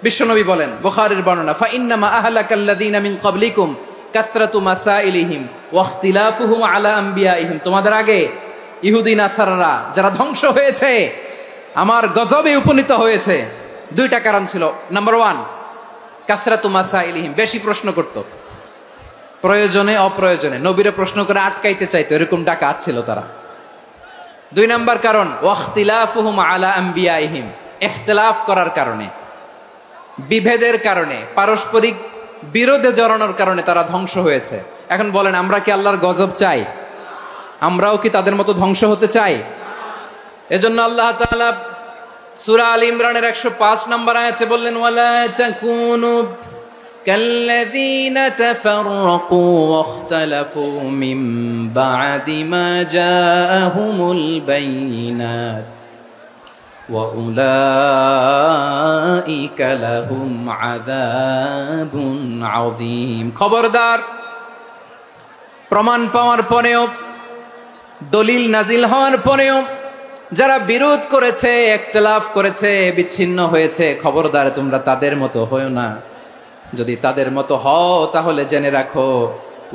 বিশ্বনবী বলেন, বুখারীর বর্ণনা, ফাইন্নামা আহলাকাল্লাযীনা মিন ক্বাবলিকুম কাসরাতু মাসাইলিহিম ওয়া ইখতিলাফুহুম আলা আম্বিয়াইহিম। তোমাদের আগে ইহুদি নাসারারা যারা ধ্বংস হয়েছে, আমার গজবে উপনীত হয়েছে, 2টা কারণ ছিল। নাম্বার 1, কাসরাতু মাসাইলিহিম, বেশি প্রশ্ন করত, প্রয়োজনে অপ্রয়োজনে নবীরে প্রশ্ন করে আটকাইতে চাইতো, এরকম ডাকাত ছিল তারা। 2 নাম্বার কারণ, ওয়াখতিলাফুহুম আলা আম্বিয়াইহিম, ইখতিলাফ করার কারণে, বিভেদের কারণে, পারস্পরিক বিরোধে জড়ানোর কারণে তারা ধ্বংস হয়েছে। এখন বলেন, আমরা কি আল্লাহর গজব চাই? আমরাও কি তাদের মতো ধ্বংস হতে চাই? এজন্য আল্লাহ তাআলা সূরা আল ইমরানের 105 নম্বর আয়াতে বললেন, ওয়ালা তাকুনু কাল্লাযীনা তাফাররাকু ওয়াখতালাফু মিন বা'দি মা জাআহুমুল বাইয়িনাত ওয়া উলাইকা লাহুম আযাবুন আযীম। খবরদার, প্রমাণ পাওয়ার পরেও, দলিল নাজিল হওয়ার পরেও যারা বিরোধ করেছে, ইখতিলাফ করেছে, বিচ্ছিন্ন হয়েছে, খবরদার তোমরা তাদের মতো হয়ো না। যদি তাদের মতো হও তাহলে জেনে রাখো,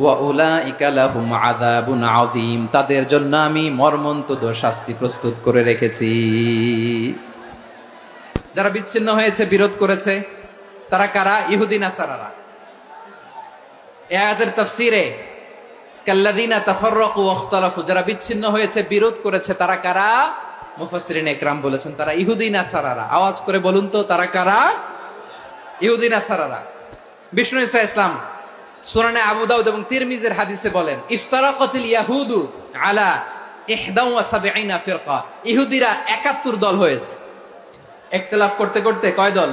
ওয়া উলাইকা লাহুম আযাবুন আযীম, তাদের জন্য আমি মর্মন্তুদ শাস্তি প্রস্তুত করে রেখেছি। যারা বিচ্ছিন্ন হয়েছে, বিরোধ করেছে, তারা কারা? ইহুদি নাসারারা। এই আয়াতের তাফসীরে কাল্লাযীনা তাফাররাকু ওয়াখতালাফু, যারা বিচ্ছিন্ন হয়েছে, বিরোধ করেছে, তারা কারা? মুফাসসিরিন ইকরাম বলেছেন তারা ইহুদি নাসারারা। আওয়াজ করে বলুন তো, তারা কারা? ইহুদি নাসারারা। বিষ্ণু ঈসা ইসলাম সুনানে আবু দাউদ এবং তিরমিজির হাদিসে বলেন, ইফতারাকাতিল ইয়াহুদু আলা 71 ফিরকা, ইহুদিরা 71 দল হয়েছে। ইখতিলাফ করতে করতে কয় দল?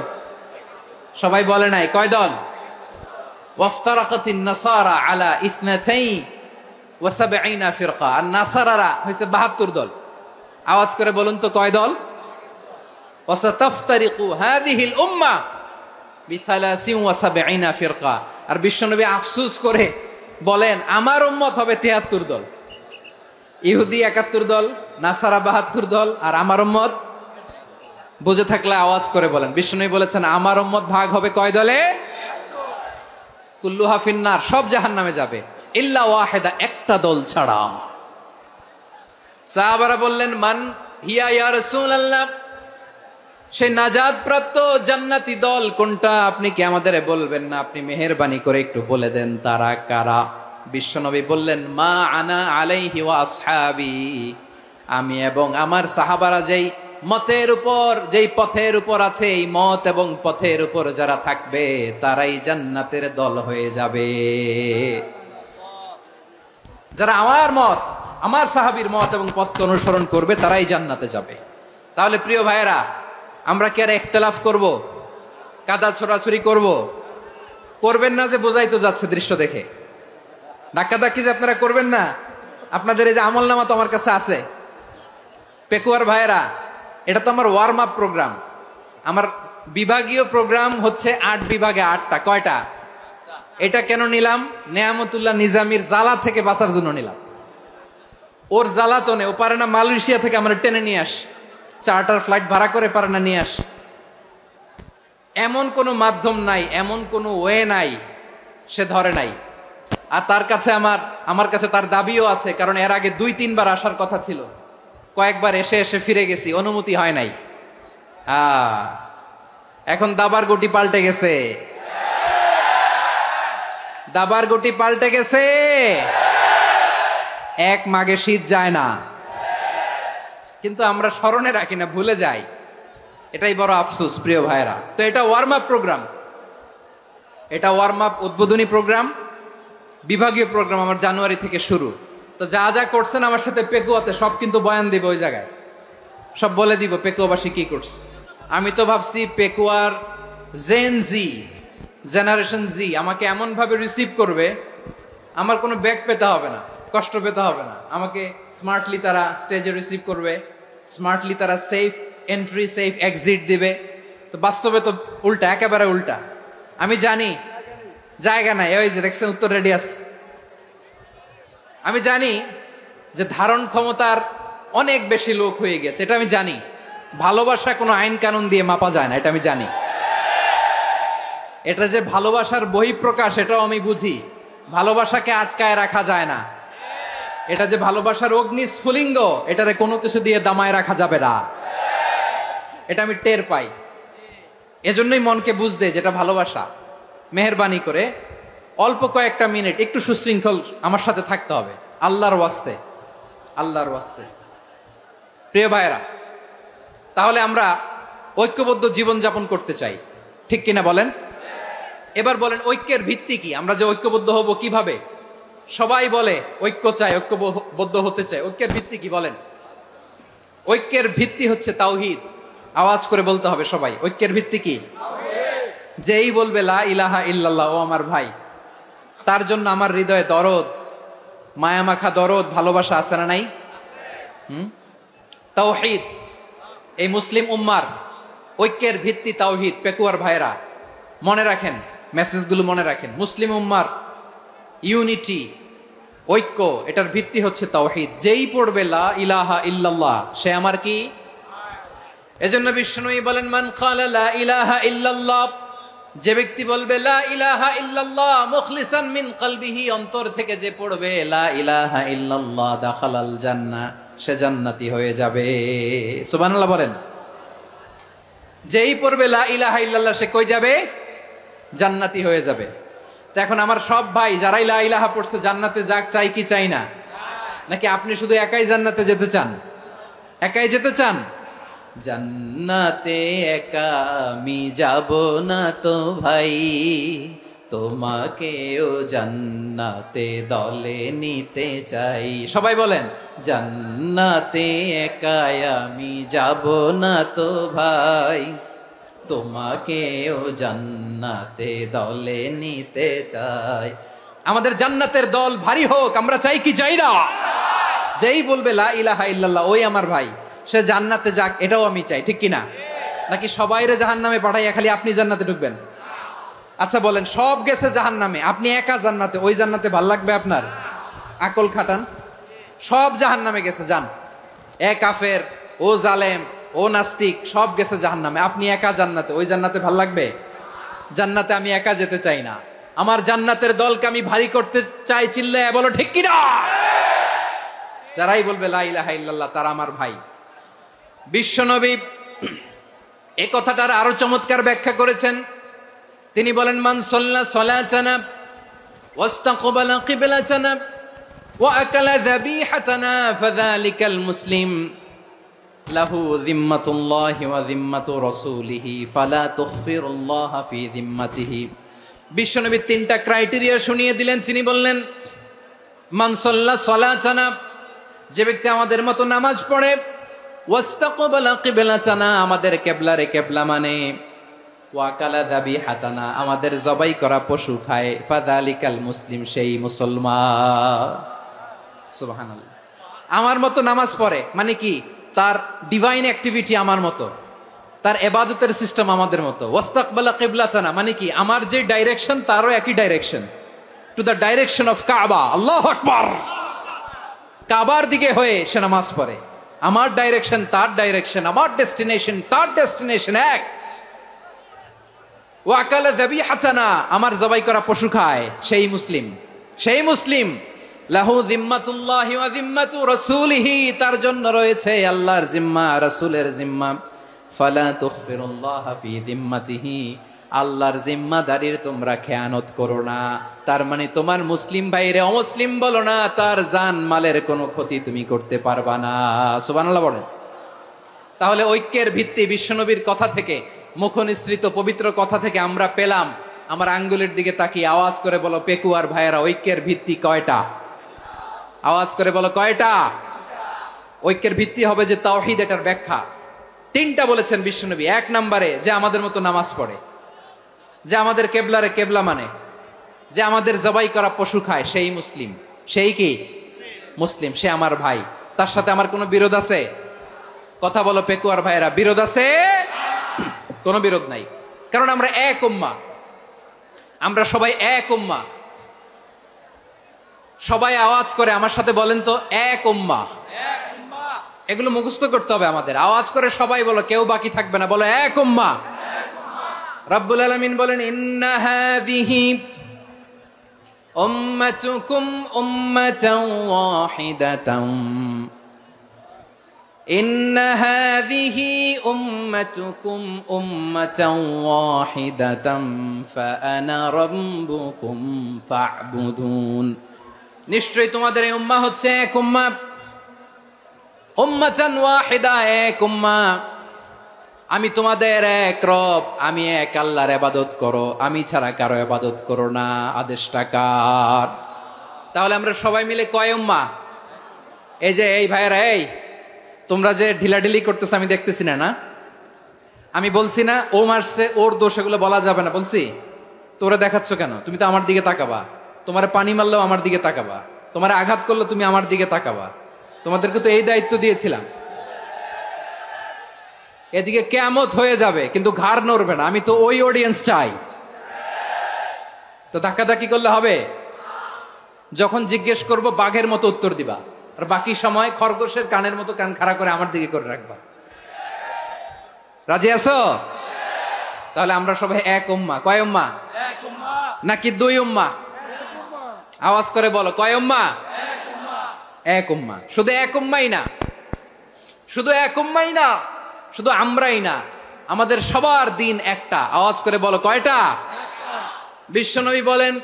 সবাই বলে নাই কয় দল? ওয়াফতারাকাতিন নাসারা আলা 72 ফিরকা। আর নাসারারা হইছে 72 দল। আওয়াজ করে বলুন তো কয় দল? ওয়াসাতাফতারিকু হাযিহিল উম্মাহ বি73 ফিরকা। আর বিশ্বনবী আফসোস করে বলেন আমার উম্মত হবে 73 দল। ইহুদি 71 দল, নাসারা 72 দল, আর আমার উম্মত। বুঝে থাকলে আওয়াজ করে বলেন। বিশ্বনবী বলেছেন আমার উম্মত ভাগ হবে কয় দলে? কুল্লুহা ফিন্নার, সব জাহান্নামে যাবে, ইল্লা ওয়াহিদা, একটা দল ছাড়া। সাহাবারা বললেন মান হিয়া ইয়া রাসূলুল্লাহ, সেই নাজাত প্রাপ্ত জান্নাতি দল কোনটা? আপনি কি আমাদের বলবেন না? আপনি মেহেরবানি করে একটু বলে দেন তারা কারা। বিশ্বনবী বললেন মা আনা আলাইহি ওয়া আসহাবি, আমি এবং আমার সাহাবারা যেই মতের উপর, যেই পথের উপর আছে, এই মত এবং পথের উপর যারা থাকবে তারাই জান্নাতের দল হয়ে যাবে। যারা আমার মত, আমার সাহাবীর মত এবং পথকে অনুসরণ করবে তারাই জান্নাতে যাবে। তাহলে প্রিয় ভাইয়েরা, আমরা কি আর ইখতিলাফ করব? কাদা ছোড়াছুরি করব? করবেন না যে বোঝাই তো যাচ্ছে দৃশ্য দেখে। ধাক্কাধাক্কি যে আপনারা করবেন না। আপনাদের এই যে আমলনামা তো আমার কাছে আছে। পেকুয়ার ভাইয়েরা, এটা তো আমার ওয়ার্ম আপ প্রোগ্রাম। আমার বিভাগীয় প্রোগ্রাম হচ্ছে 8 বিভাগে 8টা। কয়টা? এটা কেন নিলাম? নেয়ামতুল্লাহ নিজামীর জ্বালা থেকে বাঁচার জন্য নিলাম। ওর জ্বালাতনে ও পারে না মালয়েশিয়া থেকে আমরা টেনে নিয়ে আস, চার্টার ফ্লাইট ভাড়া করে পারে না নিয়ে আস। এমন কোনো মাধ্যম নাই, এমন কোনো ওয়ে নাই সে ধরে নাই। আর তার কাছে আমার কাছে তার দাবিও আছে, কারণ এর আগে 2-3 বার আসার কথা ছিল। কয়েকবার এসে এসে ফিরে গেছি, অনুমতি হয় নাই। এখন দাবার গুটি পাল্টে গেছে, দাবার গুটি পাল্টে গেছে। এক মাঘে শীত যায় না, কিন্তু আমরা স্মরণে রাখি না, ভুলে যাই। এটাই বড় আফসোস প্রিয় ভাইরা। তো এটা ওয়ার্ম আপ প্রোগ্রাম, এটা ওয়ার্ম আপ উদ্বোধনী প্রোগ্রাম, বিভাগীয় প্রোগ্রাম আমার জানুয়ারি থেকে শুরু। তো যা যা করছেন আমার সাথে পেকুয়াতে সব কিন্তু বয়ান দিব, ওই জায়গায় সব বলে দিব পেকুয়াবাসী কি করছে। আমি তো ভাবছি পেকুয়ার জেনারেশন জি আমাকে এমন ভাবে রিসিভ করবে, আমার কোনো ব্যাক পেতে হবে না, কষ্ট পেতে হবে না। আমাকে স্মার্টলি তারা স্টেজে রিসিভ করবে, স্মার্টলি তারা সেফ এন্ট্রি সেফ এক্সিট দিবে। তো বাস্তবে তো উল্টা, একেবারে উল্টা। আমি জানি জায়গা নাই, ওই যে দেখছেন উত্তর রেডিয়াস। আমি জানি যে ধারণ ক্ষমতার অনেক বেশি লোক হয়ে গেছে, এটা আমি জানি। ভালোবাসা কোনো আইন কানুন দিয়ে মাপা যায় না, এটা আমি জানি। এটা যে ভালোবাসার বহিঃপ্রকাশ এটাও আমি বুঝি। ভালোবাসাকে আটকায় রাখা যায় না। এটা যে ভালোবাসার অগ্নি স্ফুলিঙ্গ, এটারে কোনো কিছু দিয়ে দামায় রাখা যাবে না, এটা আমি টের পাই। এজন্যই মনকে বুঝতে যেটা ভালোবাসা। মেহেরবানি করে অল্প কয়েকটা মিনিট একটু সুশৃঙ্খল আমার সাথে থাকতে হবে, আল্লাহর ওয়াস্তে, আল্লাহর ওয়াস্তে। প্রিয় ভাইয়েরা, তাহলে আমরা ঐক্যবদ্ধ জীবন যাপন করতে চাই, ঠিক কিনা বলেন? এবার বলেন ঐক্যের ভিত্তি কি? আমরা যে ঐক্যবদ্ধ হব কিভাবে? সবাই বলে ঐক্য চাই, ঐক্যবদ্ধ হতে চাই। ঐক্যের ভিত্তি কি বলেন? ঐক্যের ভিত্তি হচ্ছে তাওহীদ। আওয়াজ করে বলতে হবে সবাই, ঐক্যের ভিত্তি কি? যেই বলবে লা ইলাহা ইল্লাল্লাহ, ও আমার ভাই, তার জন্য আমার হৃদয়ে দরদ, মায়ামাখা দরদ, ভালোবাসা আছে না নাই? তাওহীদ। এই মুসলিম উম্মার ঐক্যের ভিত্তি তাওহীদ। পেকুয়ার ভাইরা মনে রাখেন, মেসেজগুলো মনে রাখেন। মুসলিম উম্মার ইউনিটি, ঐক্য, এটার ভিত্তি হচ্ছে তাওহীদ। যেই পড়বে লা ইলাহা ইল্লাল্লাহ সে আমার কি? এজন্য বিষ্ণুই বলেন মান ক্বালা লা ইলাহা ইল্লাল্লাহ, যে ব্যক্তি বলবে লা ইলাহা ইল্লাল্লাহ মুখলিসান মিন কলবিহি, অন্তর থেকে যে পড়বে লা ইলাহা ইল্লাল্লাহ, দাখালাল জান্নাহ, সে জান্নাতি হয়ে যাবে। সুবহানাল্লাহ বলেন। যেই পড়বে লা ইলাহা ইল্লাল্লাহ সে কই যাবে? জান্নাতি হয়ে যাবে। তো এখন আমার সব ভাই যারাই লা ইলাহা পড়ছে জান্নাতে যাক, চাই কি চাই না? নাকি আপনি শুধু একাই জান্নাতে যেতে চান? একাই যেতে চান? জান্নাতে একা আমি যাব না তো ভাই, তোমাকেও জান্নাতে দলে নিতে চাই। সবাই বলেন, জান্নাতে একাই আমি যাব না তো ভাই, তোমাকেও জান্নাতে দলে নিতে চাই। আমাদের জান্নাতের দল ভারী হোক, আমরা চাই কি চাই না? যেই বলবে লা ইলাহা ইল্লাল্লাহ ওই আমার ভাই, সে জান্নাতে যাক, এটাও আমি চাই, ঠিক কিনা? নাকি সবাইরে জাহান্নামে পাঠাইয়া খালি আপনি জান্নাতে ঢুকবেন? আচ্ছা বলেন, সব গেছে জাহান্নামে, আপনি একা জান্নাতে, ওই জান্নাতে ভাল লাগবে আপনার? আকল খাটান। সব জাহান্নামে গেছে, যান। এ কাফের, ও জালেম, ও নাস্তিক, সব গেছে জাহান্নামে, আপনি একা জান্নাতে, ওই জান্নাতে ভাল লাগবে? জান্নাতে আমি একা যেতে চাই না, আমার জান্নাতের দলকে আমি ভারী করতে চাই। চিল্লায় বলো ঠিক কিনা? যারাই বলবে লা ইলাহা ইল্লাল্লাহ তারা আমার ভাই। বিশ্বনবী এই কথাটার আরো চমৎকার ব্যাখ্যা করেছেন। তিনি বলেন, মান সাল্লা সালাতানা ওয়াস্তাকবালা কিবলাতানা ওয়া আকালা যাবিহাতানা ফাযালিকাল মুসলিম লাহু যিম্মাতুল্লাহি ওয়া যিম্মাতু রাসূলিহি ফালা তুখফিরুল্লাহা ফি যিম্মাতিহি। বিশ্বনবী তিনটা ক্রাইটেরিয়া শুনিয়ে দিলেন। তিনি বললেন, মান সাল্লা সালাতানা, যে ব্যক্তি আমাদের মতো নামাজ পড়ে, ওয়াস্তাকবালা কিবলাতানা, আমাদের কিবলারে কিবলা মানে, ওয়াকালা যাবিহাতানা, আমাদের জবাই করা পশু খায়, ফাযালিকাল মুসলিম, সেই মুসলমান। সুবহানাল্লাহ। আমার মতো নামাজ পড়ে মানে কি? তার ডিভাইন অ্যাক্টিভিটি আমার মতো, তার ইবাদতের সিস্টেম আমাদের মতো। ওয়াস্তাকবালা কিবলাতানা মানে কি? আমার যে ডাইরেকশন তারও একই direction, to the direction of কাবা। আল্লাহু আকবার। কাবার দিকে হয়ে সে নামাজ পড়ে। আমার ডাইরেকশন তার ডাইরেকশন, আমার ডেস্টিনেশন তার ডেস্টিনেশন এক। ওয়াকালা যাবিহাতানা, আমার জবাই করা পশু খায়, সেই মুসলিম। সেই মুসলিম। লাহু যিম্মাতুল্লাহি ওয়া যিম্মাতু রাসূলিহি, তার জন্য রয়েছে আল্লাহর জিম্মা, রাসূলের জিম্মা। ফালা তুখফিরুল্লাহা ফি যিম্মাতিহি, আল্লাহর জিম্মাদারির তোমরা খেয়ানত করো না। তার মানে তোমার মুসলিম ভাইরে অমুসলিম বলো না, তার জান মালের কোনো ক্ষতি তুমি করতে পারবা না। সুবহানাল্লাহ বলেন। তাহলে ঐক্যের ভিত্তি বিশ্বনবীর কথা থেকে, মুখনিসৃত পবিত্র কথা থেকে আমরা পেলাম। আমার আঙ্গুলের দিকে তাকিয়ে আওয়াজ করে বলো পেকুয়ার ভাইয়েরা, ঐক্যের ভিত্তি কয়টা? আওয়াজ করে বলো কয়টা? ঐক্যের ভিত্তি হবে যে তাওহীদ, এটার ব্যাখ্যা তিনটা বলেছেন বিশ্বনবী। এক নম্বরে, যে আমাদের মতো নামাজ পড়ে, যে আমাদের কেবলারে কেবলা মানে, যে আমাদের জবাই করা পশু খায়, সেই মুসলিম। সেই কি মুসলিম? সে আমার ভাই। তার সাথে আমার কোনো বিরোধ আছে? কথা বলো পেকুয়ার ভাইয়েরা, বিরোধ আছে? কোনো বিরোধ নাই, কারণ আমরা এক উম্মাহ, আমরা সবাই এক উম্মাহ। সবাই আওয়াজ করে আমার সাথে বলেন তো, এক উম্মাহ। এগুলো মুখস্থ করতে হবে আমাদের। আওয়াজ করে সবাই বলো, কেউ বাকি থাকবে না, বলো এক উম্মাহ। রব্বুল আলামিন বলেন, ইন্না হাযিহি উম্মাতুকুম উম্মাতান ওয়াহিদাতান, ইন্না হাযিহি উম্মাতুকুম উম্মাতান ওয়াহিদাতান ফাআনা রাব্বুকুম ফা'বুদুন। নিশ্চয়ই তোমাদের এই উম্মাহ হচ্ছে এক উম্মাহ। উম্মাতান ওয়াহিদা, এক উম্মাহ। আমি তোমাদের এক রব, আমি এক আল্লাহর ইবাদত করো, আমি ছাড়া কারো ইবাদত করো না। আদেশটা কার? তাহলে আমরা সবাই মিলে কয় উম্মাহ? এই যে এই ভাইয়েরা, এই তোমরা যে ঢিলাঢিলি করতেছো আমি দেখতেছি না, না? আমি বলছি না ও মারছে, ওর দোষ, এগুলো বলা যাবে না। বলছি তোরা দেখাচ্ছ কেন? তুমি তো আমার দিকে তাকাবা। তোমার পানি মারলেও আমার দিকে তাকাবা, তোমার আঘাত করলে তুমি আমার দিকে তাকাবা। তোমাদেরকে তো এই দায়িত্ব দিয়েছিলাম। এদিকে কিয়ামত হয়ে যাবে কিন্তু ঘাড় নড়বে না। আমি তো ওই অডিয়েন্স চাই। তো ধাক্কাধাক্কি করলে হবে? যখন জিজ্ঞেস করব বাঘের মতো উত্তর দিবা, আর বাকি সময় খরগোশের কানের মতো কান খাড়া করে আমার দিকে করে রাখবা। রাজি আছো? তাহলে আমরা সবাই এক উম্মাহ। কয় উম্মাহ? নাকি দুই উম্মাহ? আওয়াজ করে বলো, কয় উম্মাহ? এক উম্মাহ। শুধু এক উম্মাই না, শুধু এক উম্মাই না, শুধু আমরাই না, আমাদের সবার দিন একটা। আওয়াজ করে বলো কয়টা? বিশ্বনবী বলেন,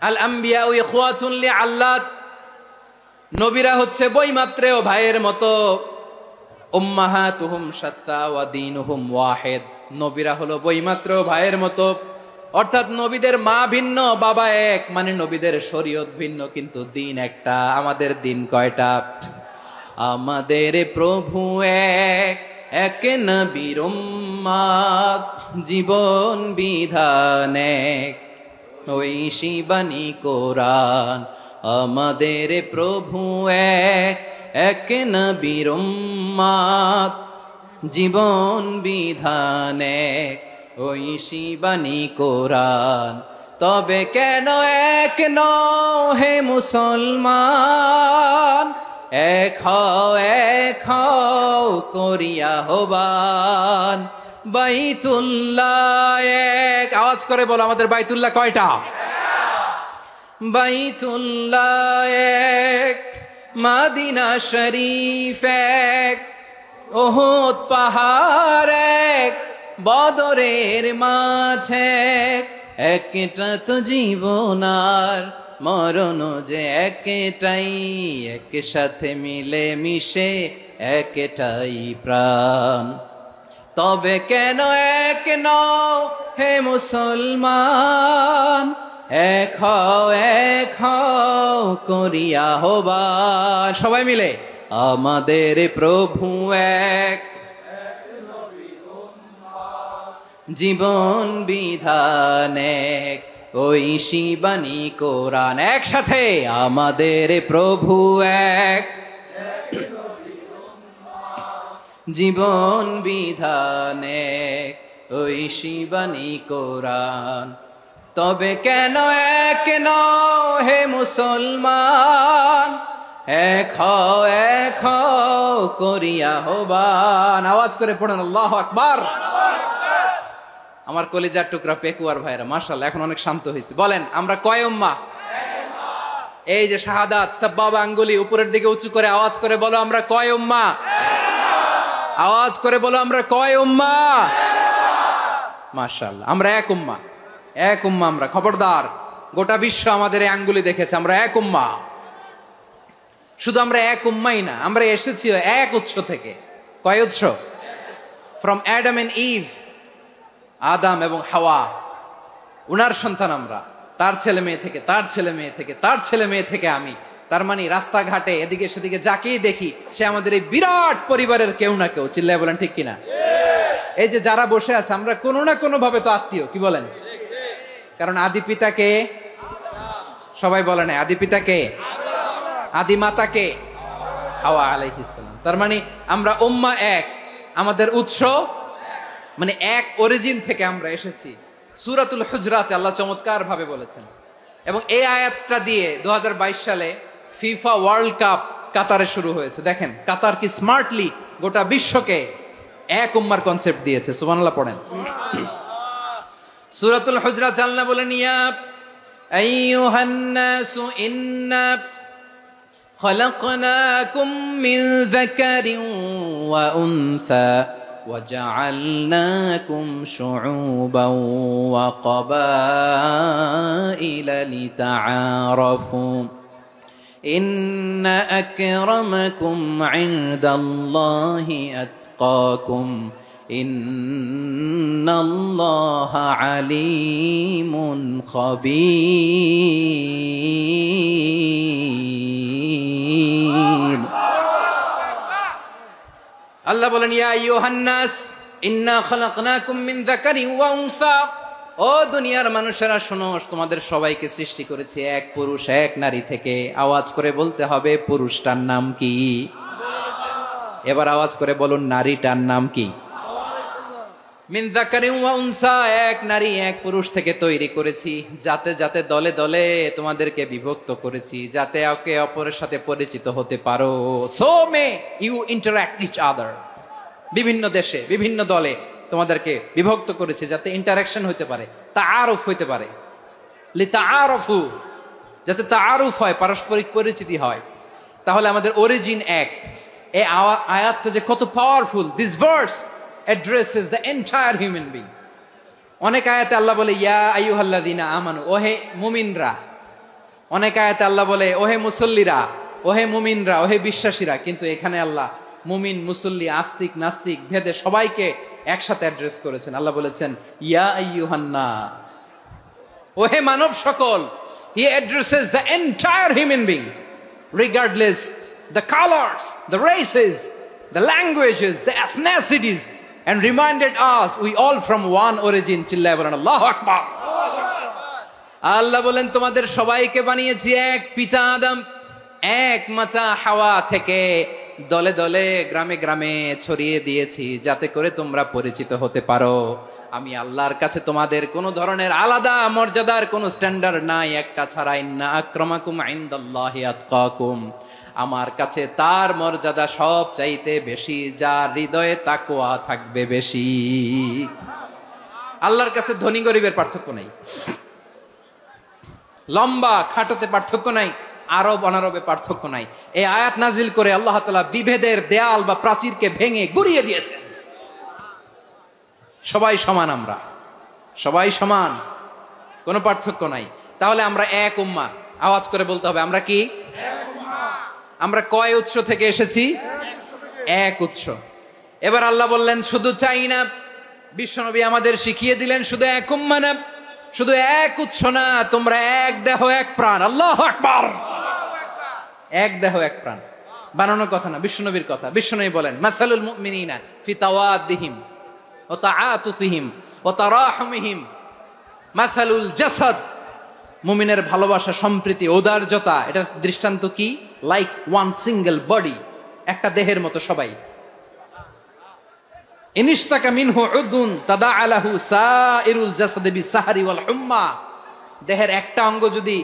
আল আম্বিয়া ইখওয়াতুন লিআল্লাত, নবীরা হচ্ছে বৈমাত্রেয় ভাইয়ের মতো। উম্মাহাতুহুম শাত্তা ওয়া দীনুহুম ওয়াহিদ, নবীরা হলো বৈমাত্রেয় ভাইয়ের মতো, অর্থাৎ নবীদের মা ভিন্ন, বাবা এক, মানে নবীদের শরীয়ত ভিন্ন, কিন্তু দিন একটা। আমাদের দিন কয়টা? আমাদের প্রভু এক, এক নবীর উম্মত, জীবন বিধান এক, ওই শিবানী কোরআন। আমাদের প্রভু এক, এক নবীর উম্মত, জীবন বিধান এক, ওই শিবানী কোরআন। তবে কেন এক নও হে মুসলমান, এক হও করিয়া হবান। বাইতুল্লাহ এক, আওয়াজ করে বলো আমাদের বাইতুল্লাহ কয়টা? বাইতুল্লাহ এক, মদিনা শরীফ এক, উহুদ পাহাড় এক, বদরের মাঠ এক। একটা তো জীবন আর মরণ যে একটাই, একসাথে মিলে মিশে একটাই প্রাণ। তবে কেন এক নও হে মুসলমান, এক হও করিয়া হবান। সবাই মিলে আমাদের প্রভু এক, জীবন বিধান এক, ওই শিবানী কোরআন। একসাথে আমাদের প্রভু এক, জীবন বিধান এক, ওই শিবানী কোরআন। তবে কেন এক নও হে মুসলমান, এক হও করিয়া হবান। আওয়াজ করে পড়েন আল্লাহু আকবার। আমার কলিজার টুকরা পেকুয়ার ভাইরা মাশাআল্লাহ এখন অনেক শান্ত হয়েছে। বলেন আমরা কয় উম্মাহ? এই যে শাহাদাত সাব্বাবা আঙ্গুলি উপরের দিকে উঁচু করে আওয়াজ করে বলো আমরা কয় উম্মাহ? আওয়াজ করে বলো আমরা কয় উম্মাহ? মাশাআল্লাহ আমরা এক উম্মাহ, এক উম্মাহ আমরা। খবরদার, গোটা বিশ্ব আমাদের এই আঙ্গুলি দেখেছে, আমরা এক উম্মাহ। শুধু আমরা এক উম্মাই না, আমরা এসেছি এক উৎস থেকে। কয় উৎস? ফ্রম অ্যাডাম এন্ড ইভ, আদাম এবং হাওয়া, উনার সন্তান আমরা। তার ছেলে মেয়ে থেকে, তার ছেলে মেয়ে থেকে, তার ছেলে মেয়ে থেকে আমি। তার মানে রাস্তাঘাটে এদিকে সেদিকে যাকেই দেখি সে আমাদের এই বিরাট পরিবারের কেউ না কেউ। চিল্লায় বলেন ঠিক কিনা? এই যে যারা বসে আছে আমরা কোনো না কোনো ভাবে তো আত্মীয়, কি বলেন? কারণ আদি পিতাকে সবাই বলে না, আদি পিতাকে, আদি মাতাকে হাওয়া আলাইহিস সালাম। তার মানে আমরা উম্মাহ এক, আমাদের উৎস মানে এক অরিজিন থেকে আমরা এসেছি। সূরাতুল হুজরাতে আল্লাহ চমৎকার ভাবে বলেছেন। এবং এই আয়াতটা দিয়ে 2022 সালে ফিফা ওয়ার্ল্ড কাপ কাতারে শুরু হয়েছে। দেখেন কাতার কি স্মার্টলি গোটা বিশ্বকে এক উম্মার কনসেপ্ট দিয়েছে। সুবহানাল্লাহ পড়েন। সূরাতুল হুজরাত আল্লাহ বলেন, ইয়া আইয়ুহান নাসু ইন্না খলাকনাকুম মিন যাকারিন ওয়া উনসা وجعلناكم شعوبا وقبائل لتعارفوا إن أكرمكم عند الله أتقاكم إن الله عليم خبير। আল্লাহ বলেন, ইয়া আইয়ুহান নাস ইন্না খলাকনাকুম মিন যাকারিন ওয়া উনসা, ও দুনিয়ার মানুষেরা শোনো, তোমাদের সবাইকে সৃষ্টি করেছি এক পুরুষ এক নারী থেকে। আওয়াজ করে বলতে হবে পুরুষটার নাম কি? এবার আওয়াজ করে বলুন নারীটার নাম কি? মিন যাকারিন ওয়া উনসা, এক নারী এক পুরুষ থেকে তৈরি করেছি। যাতে যাতে দলে দলে তোমাদেরকে বিভক্ত করেছি, যাতে একে অপরের সাথে পরিচিত হতে পারো। So may you interact each other. বিভিন্ন দেশে বিভিন্ন দলে তোমাদেরকে বিভক্ত করেছি যাতে ইন্টারাকশন হতে পারে, তাআরুফ হতে পারে। লিতাআরফু, যাতে তাআরুফ হয়, পারস্পরিক পরিচিতি হয়। তাহলে আমাদের অরিজিন এক। এই আয়াতটা যে কত powerful. This verse addresses the entire human being. অনেক আয়াতে আল্লাহ বলে ইয়া আইয়ুহাল্লাযীনা আমানু, ওহে মুমিনরা। অনেক আয়াতে আল্লাহ বলে ওহে মুসল্লিরা, ওহে মুমিনরা, ওহে বিশ্বাসীরা। কিন্তু এখানে আল্লাহ মুমিন মুসল্লি আস্তিক নাস্তিক ভেদে সবাইকে একসাথে অ্যাড্রেস করেছেন। আল্লাহ বলেছেন ইয়া আইয়ুহান নাস, ওহে মানব সকল, he addresses the entire human being regardless the colors, the races, the languages, the ethnicities, and reminded us we all from one origin. চিল্লায় বলেন আল্লাহু আকবার। আল্লাহ বলেন তোমাদের সবাইকে বানিয়েছি এক পিতা আদম, এক মাতা হাওয়া থেকে, দলে দলে গ্রামে গ্রামে ছড়িয়ে দিয়েছি যাতে করে তোমরা পরিচিত হতে পারো। আমি আল্লাহর কাছে তোমাদের কোনো ধরনের আলাদা মর্যাদার কোনো স্ট্যান্ডার্ড নাই একটা ছাড়া। ইন্না আক্রামাকুম ইনদাল্লাহি আতকাকুম, আমার কাছে তার মর্যাদা সব চাইতে বেশি যার হৃদয়ে তাকওয়া থাকবে বেশি। আল্লাহর কাছে ধনী গরিবের পার্থক্য নাই, লম্বা খাটোতে পার্থক্য নাই, আরব অনারবে পার্থক্য নাই। এই আয়াত নাজিল করে আল্লাহ তাআলা বিভেদের দেয়াল বা প্রাচীরকে ভেঙে গুড়িয়ে দিয়েছেন। সবাই সমান, আমরা সবাই সমান, কোনো পার্থক্য নাই। তাহলে আমরা এক উম্মাহ। আওয়াজ করে বলতে হবে আমরা কি? আমরা কয় উৎস থেকে এসেছি? এক উৎস। এবার আল্লাহ বললেন শুধু চাই না, বিশ্বনবী আমাদের শিখিয়ে দিলেন শুধু এক উম্মাহ না, শুধু এক উৎস না, তোমরা এক দেহ এক প্রাণ। আল্লাহু আকবার। এক দেহ এক প্রাণ বানানোর কথা না, বিশ্বনবীর কথা। বিশ্বনবী বলেন মাসালুল মুমিনিনা ফি তাওয়াদ্দিহিম ওয়া তাআতুফিহিম ওয়া তারাহুমিহিম মাসালুল জাসাদ। মুমিনের ভালোবাসা, সম্প্রীতি, ঔদার্যতা, এটার দৃষ্টান্ত কি? লাইক ওয়ান সিঙ্গেল বডি, একটা দেহের মতো সবাই। ইনিশতাকা মিনহু উদুন তাদাআ লাহু সাইরুল জাসাদি বিসাহরি ওয়াল হুম্মা। দেহের একটা অঙ্গ যদি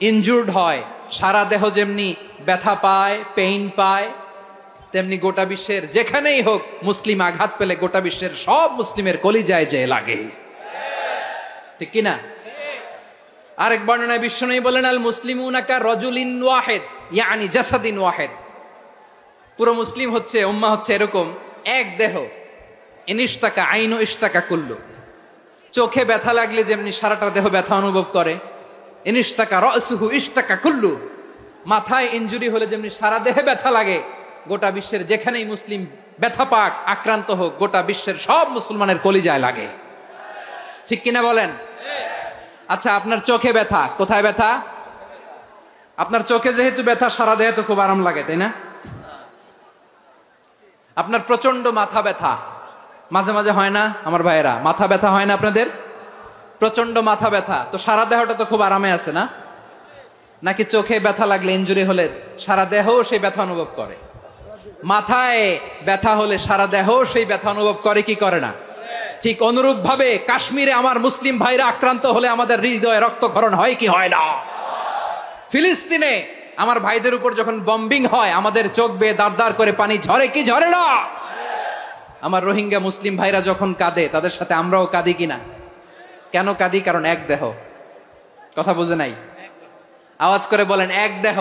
ইনজুর্ড হয়, সারা দেহ যেমনি ব্যথা পায়, পেইন পায়, তেমনি গোটা বিশ্বের যেখানেই হোক মুসলিম আঘাত পেলে গোটা বিশ্বের সব মুসলিমের কলিজায় যে লাগে, ঠিক কিনা? আরেক বর্ণনায় বিশ্বনবী বলেন আল মুসলিমুনা কা রাজুলিন ওয়াহিদ ইয়ানি জাসাদিন ওয়াহিদ। পুরো মুসলিম হচ্ছে, উম্মাহ হচ্ছে এরকম এক দেহ। ইনিশতাকা আইনু ইশতাকা কুল্লু। চোখে ব্যথা লাগলে যেমনি সারাটা দেহ ব্যথা অনুভব করে, ইনিশতাকা রাসুহু ইশতাকা কুল্লু। মাথায় ইনজুরি হলে যেমনি সারা দেহে ব্যথা লাগে, গোটা বিশ্বের যেখানেই মুসলিম ব্যথা পাক, আক্রান্ত হোক, গোটা বিশ্বের সব মুসলমানের কলিজায় লাগে, ঠিক কিনা বলেন? আচ্ছা, আপনার চোখে ব্যথা, কোথায় ব্যথা? আপনার চোখে যেহেতু ব্যথা, সারা দেহে তো খুব আরাম লাগে, তাই না? আপনার প্রচন্ড মাথা ব্যথা মাঝে মাঝে হয় না আমার ভাইয়েরা? মাথা ব্যথা হয় না আপনাদের? প্রচন্ড মাথা ব্যথা, তো সারা দেহটা তো খুব আরামে আছে না? নাকি চোখে ব্যথা লাগলে, ইনজুরি হলে সারা দেহ সেই ব্যথা অনুভব করে? মাথায় ব্যথা হলে সারা দেহ সেই ব্যথা অনুভব করে কি করে না? ঠিক অনুরূপ ভাবে কাশ্মীরে আমার মুসলিম ভাইরা আক্রান্ত হলে আমাদের হৃদয়ে রক্তক্ষরণ হয় কি হয় না? ফিলিস্তিনে আমার ভাইদের উপর যখন বম্বিং হয়, আমাদের চোখ বেয়ে দাঁড় দাঁড় করে পানি ঝরে কি ঝরে না? আমার রোহিঙ্গা মুসলিম ভাইরা যখন কাঁদে, তাদের সাথে আমরাও কাঁদি কিনা? কেন কাঁদি? কারণ এক দেহ। কথা বুঝে নাই? আওয়াজ করে বলেন এক দেহ।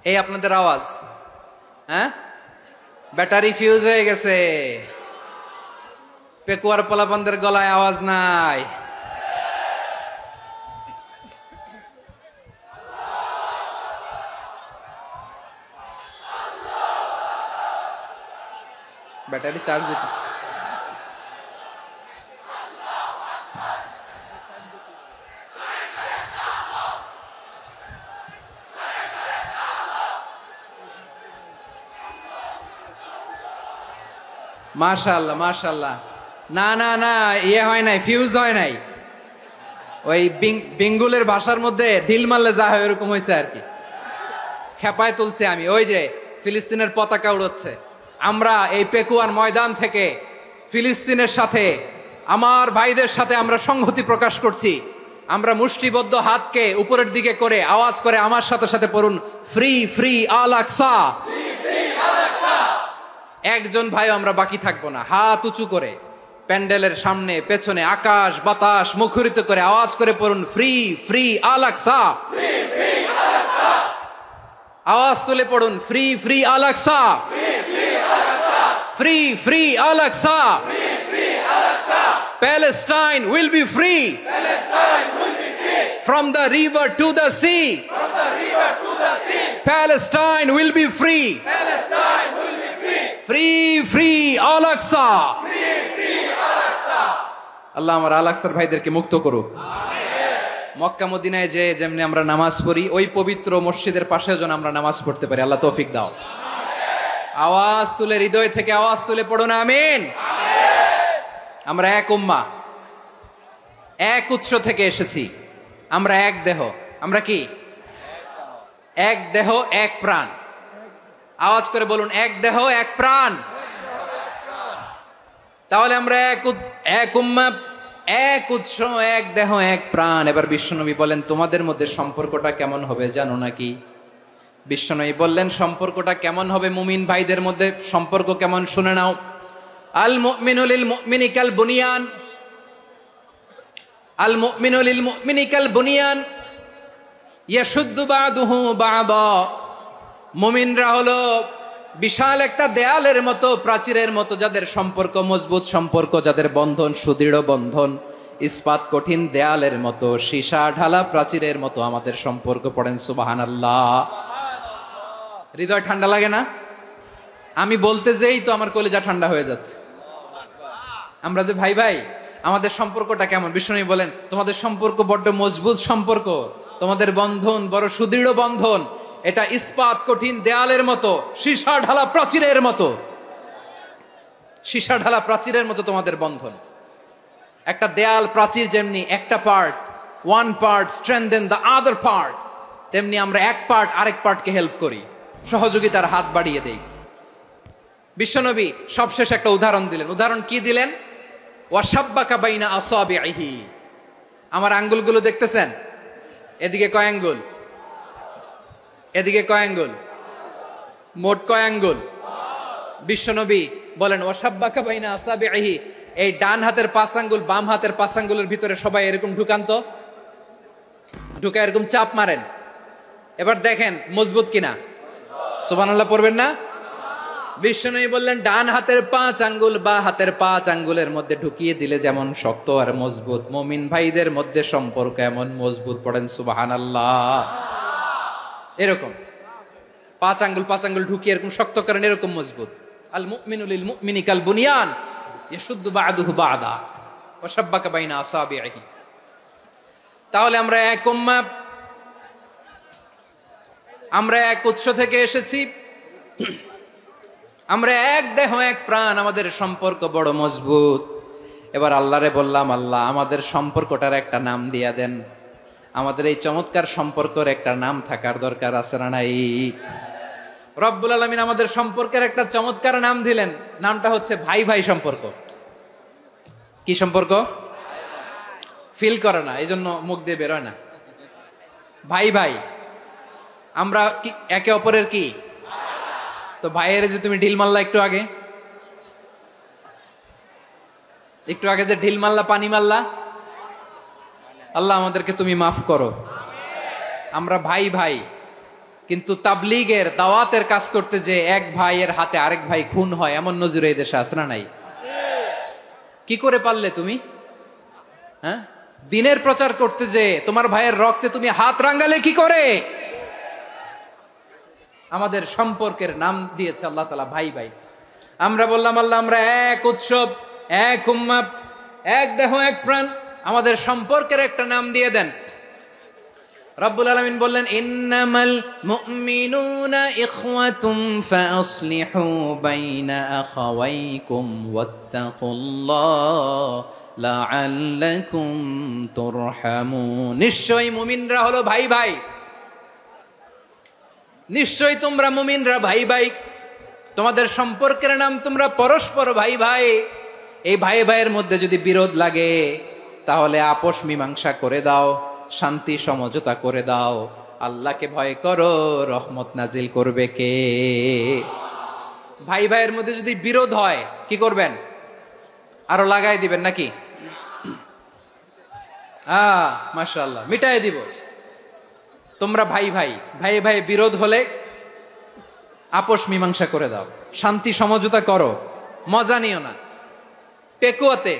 এই আপনাদের আওয়াজ, হ্যাঁ? ব্যাটারি ফিউজ হয়ে গেছে, পেকুয়ার পোলাপানদের গলায় আওয়াজ নাই। ব্যাটারি চার্জ হইতেছে। মাশাআল্লাহ মাশাআল্লাহ। না না না, ইয়ে হয় নাই, ফিউজ হয় নাই। ওই বেঙ্গুলের ভাষার মধ্যে ঢিল মারলে যা হয় এরকম হয়েছে আর কি। খেপায় তুলছে আমি। ওই যে ফিলিস্তিনের পতাকা উড়াচ্ছে, আমরা এই পেকুয়ার ময়দান থেকে ফিলিস্তিনের সাথে, আমার ভাইদের সাথে আমরা সংহতি প্রকাশ করছি। আমরা মুষ্টিবদ্ধ হাতকে উপরের দিকে করে আওয়াজ করে আমার সাথে সাথে পড়ুন, ফ্রি ফ্রি আল আকসা। একজন ভাই আমরা বাকি থাকবো না। হাত উঁচু করে প্যান্ডেলের সামনে পেছনে আকাশ বাতাস মুখরিত করে আওয়াজ করে পড়ুন, ফ্রি ফ্রি আল আকসা। আওয়াজ তুলে পড়ুন, free free Al Aqsa, free free Al Aqsa. Palestine will be free from the river to the sea. Palestine will be free. Free free Al Aqsa. আল্লাহ আমার আল আকসার ভাইদেরকে মুক্ত করুক। মক্কা মদিনায় যে যেমনি আমরা নামাজ পড়ি, ওই পবিত্র মসজিদের পাশে যেন আমরা নামাজ পড়তে পারি। আল্লাহ তৌফিক দাও। আওয়াজ তুলে, হৃদয় থেকে আওয়াজ তুলে পড়ো না আমিন। আমরা এক উম্মাহ, এক উৎস থেকে এসেছি। আমরা এক দেহ। আমরা কি? এক দেহ এক প্রাণ। আওয়াজ করে বলুন, এক দেহ এক প্রাণ। তাহলে আমরা এক উম্মাহ, এক উৎস, এক দেহ এক প্রাণ। এবার বিশ্বনবী বলেন, তোমাদের মধ্যে সম্পর্কটা কেমন হবে জানো নাকি? বিশ্বনবী বললেন, সম্পর্কটা কেমন হবে? মুমিন ভাইদের মধ্যে সম্পর্ক কেমন শুনে নাও। আল মুমিনু লিল মুমিনি কাল বুনিয়ান, আল মুমিনু লিল মুমিনি কাল বুনিয়ান ইয়াশুদ্দু বাদুহু বাদা। মুমিনরা হলো বিশাল একটা দেয়ালের মতো, প্রাচীরের মতো, যাদের সম্পর্ক মজবুত সম্পর্ক, যাদের বন্ধন সুদৃঢ় বন্ধন, ইস্পাত কঠিন দেয়ালের মতো, সীসা ঢালা প্রাচীরের মতো আমাদের সম্পর্ক। পড়েন সুবহানাল্লাহ। হৃদয় ঠান্ডা লাগে না? আমি বলতে যেই তো আমার কলিজা ঠান্ডা হয়ে যাচ্ছে। আমরা যে ভাই ভাই, আমাদের সম্পর্কটা কেমন? বিষ্ণু বলেন, তোমাদের সম্পর্ক বড্ড মজবুত সম্পর্ক, তোমাদের বন্ধন বড় সুদৃঢ় বন্ধন, এটা ইস্পাত কঠিন দেয়ালের মতো, সীসা ঢালা প্রাচীরের মতো, সীসা ঢালা প্রাচীরের মতো তোমাদের বন্ধন। একটা দেয়াল প্রাচীর যেমনি একটা part, one part strengthen the other part, তেমনি আমরা এক পার্ট আরেক পার্টকে হেল্প করি, সহযোগিতার হাত বাড়িয়ে দেই। বিশ্বনবী সবশেষ একটা উদাহরণ দিলেন। উদাহরণ কি দিলেন? ওয়াশাব্বাকা বাইনা আসাবিহি। আমার আঙ্গুলগুলো দেখতেছেন? এদিকে কয় আঙ্গুল, এদিকে কয় আঙ্গুল, মোট কয় আঙ্গুল? বিশ্বনবী বলেন, ওয়াশাব্বাকা বাইনা আসাবিহি। এই ডান হাতের 5 আঙ্গুল বাম হাতের 5 আঙ্গুলের ভিতরে সবাই এরকম ঢুকান্ত, ঢুকা এরকম চাপ মারেন। এবার দেখেন মজবুত কিনা। সুবহানাল্লাহ পড়বেন না? বিশ্বনবী বললেন, ডান হাতের 5 আঙ্গুল বা হাতের 5 আঙ্গুলের মধ্যে ঢুকিয়ে দিলে যেমন শক্ত আর মজবুত, মুমিন ভাইদের মধ্যে সম্পর্ক এমন মজবুত। পড়েন সুবহানাল্লাহ। এরকম 5 আঙ্গুল ঢুকিয়ে এরকম শক্ত করেন, এরকম মজবুত। আল মুমিনু লিল মুমিনি কাল বুনিয়ান ইয়াশুদ্দু বাদুহু বাদা ওয়া শাব্বাকা বাইনা আসাবিহি। তাহলে আমরা এক উম্মাহ, আমরা এক উৎস থেকে এসেছি, আমরা এক দেহ এক প্রাণ, আমাদের সম্পর্ক বড় মজবুত। এবার আল্লাহরে বললাম, আল্লাহ আমাদের সম্পর্কটার একটা নাম দিয়া দেন। আমাদের এই চমৎকার সম্পর্কের একটা নাম থাকার দরকার আছে না নাই? রব্বুল আলামিন আমাদের সম্পর্কের একটা চমৎকার নাম দিলেন। নামটা হচ্ছে ভাই ভাই সম্পর্ক। কি সম্পর্ক? ফিল করে না, এই জন্য মুখ দিয়ে বেরোয় না। ভাই ভাই, আমরা কি একে অপরের কি? তো ভাইয়ের যে তুমি ঢিল মারলা একটু আগে, একটু আগে যে ঢিল মারলা, পানি মারলা, আল্লাহ আমাদেরকে তুমি মাফ করো। আমরা ভাই ভাই, কিন্তু তাবলীগের দাওয়াতের কাজ করতে যে এক ভাইয়ের হাতে আরেক ভাই খুন হয়, এমন নজির এই দেশে আছে না নাই? কি করে পারলে তুমি? হ্যাঁ, দিনের প্রচার করতে যে তোমার ভাইয়ের রক্তে তুমি হাত রাঙ্গালে কি করে? আমাদের সম্পর্কের নাম দিয়েছে আল্লাহ তাআলা ভাই ভাই। আমরা বললাম, আল্লাহ আমরা এক উৎসব, এক উম্মাহ, এক দেহ এক প্রাণ, আমাদের সম্পর্কের একটা নাম দিয়ে দেন। রব্বুল আলামিন বললেন, ইন্নামাল মুমিনুনা ইখওয়াতুম ফাসলিহু বাইনা আখাওয়াইকুম ওয়াত্তাকুল্লাহ লাআল্লাকুম তুরহামুন। নিশ্চয়ই মুমিনরা হলো ভাই ভাই, নিশ্চয়ই তোমরা মুমিনরা ভাই ভাই, তোমাদের সম্পর্কের নাম তোমরা পরস্পর ভাই ভাই। এই ভাই ভাইয়ের মধ্যে যদি বিরোধ লাগে তাহলে আপোষ মীমাংসা করে দাও, শান্তি সমঝোতা করে দাও। আল্লাহকে ভয় করো, রহমত নাজিল করবে কে? ভাই ভাইয়ের মধ্যে যদি বিরোধ হয় কি করবেন? আরো লাগাই দিবেন নাকি? মাশাআল্লাহ, মিটাই দিব। তোমরা ভাই ভাই, ভাই ভাই বিরোধ হলে আপোষ মীমাংসা করে দাও, শান্তি সমঝোতা করো, মজা নিও না। পেকুয়াতে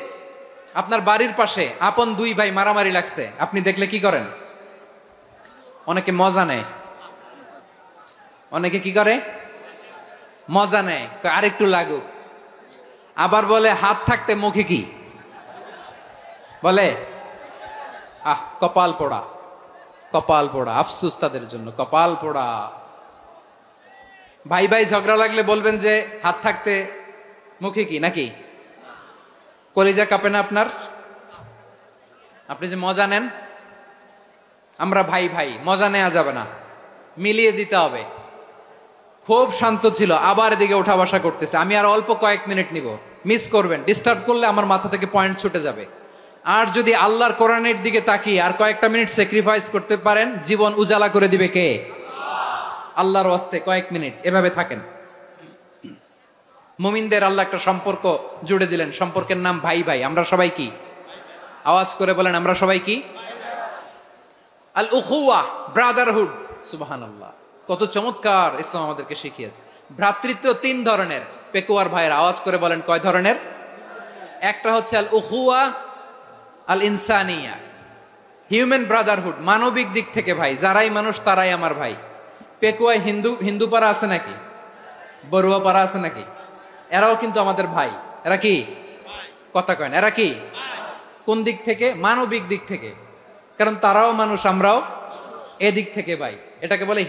আপনার বাড়ির পাশে আপন 2 ভাই মারামারি লাগছে, আপনি দেখলে কি করেন? অনেকে মজা নেয়। অনেকে কি করে? মজা নেয়, আরেকটু লাগুক। আবার বলে হাত থাকতে মুখে কি বলে? কপাল পোড়া, কপাল পোড়া, আফসুস তাদের জন্য, কপাল পোড়া। ভাই ভাই ঝগড়া লাগলে বলবেন যে হাত থাকতে মুখে কি, নাকি কলিজা কাঁপে না আপনার? আপনি যে মজা নেন, আমরা ভাই ভাই, মজা নেওয়া যাবে না, মিলিয়ে দিতে হবে। খুব শান্ত ছিল, আবার এদিকে ওঠা বসা করতেছে, আমি আর অল্প কয়েক মিনিট নিব, মিস করবেন, ডিস্টার্ব করলে আমার মাথা থেকে পয়েন্ট ছুটে যাবে। আর যদি আল্লাহর কোরআনের দিকে তাকিয়ে আর কয়েকটা মিনিট স্যাক্রিফাইস করতে পারেন, জীবন উজালা করে দিবে কে? আল্লাহর ওয়াস্তে কয়েক মিনিট এভাবে থাকেন। মুমিনদের আল্লাহ একটা সম্পর্ক জুড়ে দিলেন, সম্পর্কের নাম ভাই ভাই। আমরা সবাই কি? আওয়াজ করে বলেন, আমরা সবাই কি? আল উখুয়া, ব্রাদারহুড। সুবহানাল্লাহ, কত চমৎকার ইসলাম আমাদেরকে শিখিয়েছে। ভ্রাতৃত্ব তিন ধরনের। পেকুয়ার ভাইয়ের আওয়াজ করে বলেন, কয় ধরনের? একটা হচ্ছে আল উখুয়া আল ইনসানিয়া, হিউম্যান ব্রাদারহুড, মানবিক দিক থেকে ভাই, যারাই মানুষ তারাই আমার ভাই। পেকুয়ায় হিন্দু পাড়া আছে নাকি? বড়ুয়া পাড়া আছে নাকি? এরাও কিন্তু আমাদের ভাই। এরা কি? কথা কয় না, এরা কি? কোন দিক থেকে? মানবিক দিক থেকে, কারণ তারাও মানুষ, আমরাও এদিক থেকে ভাই। এটাকে বলে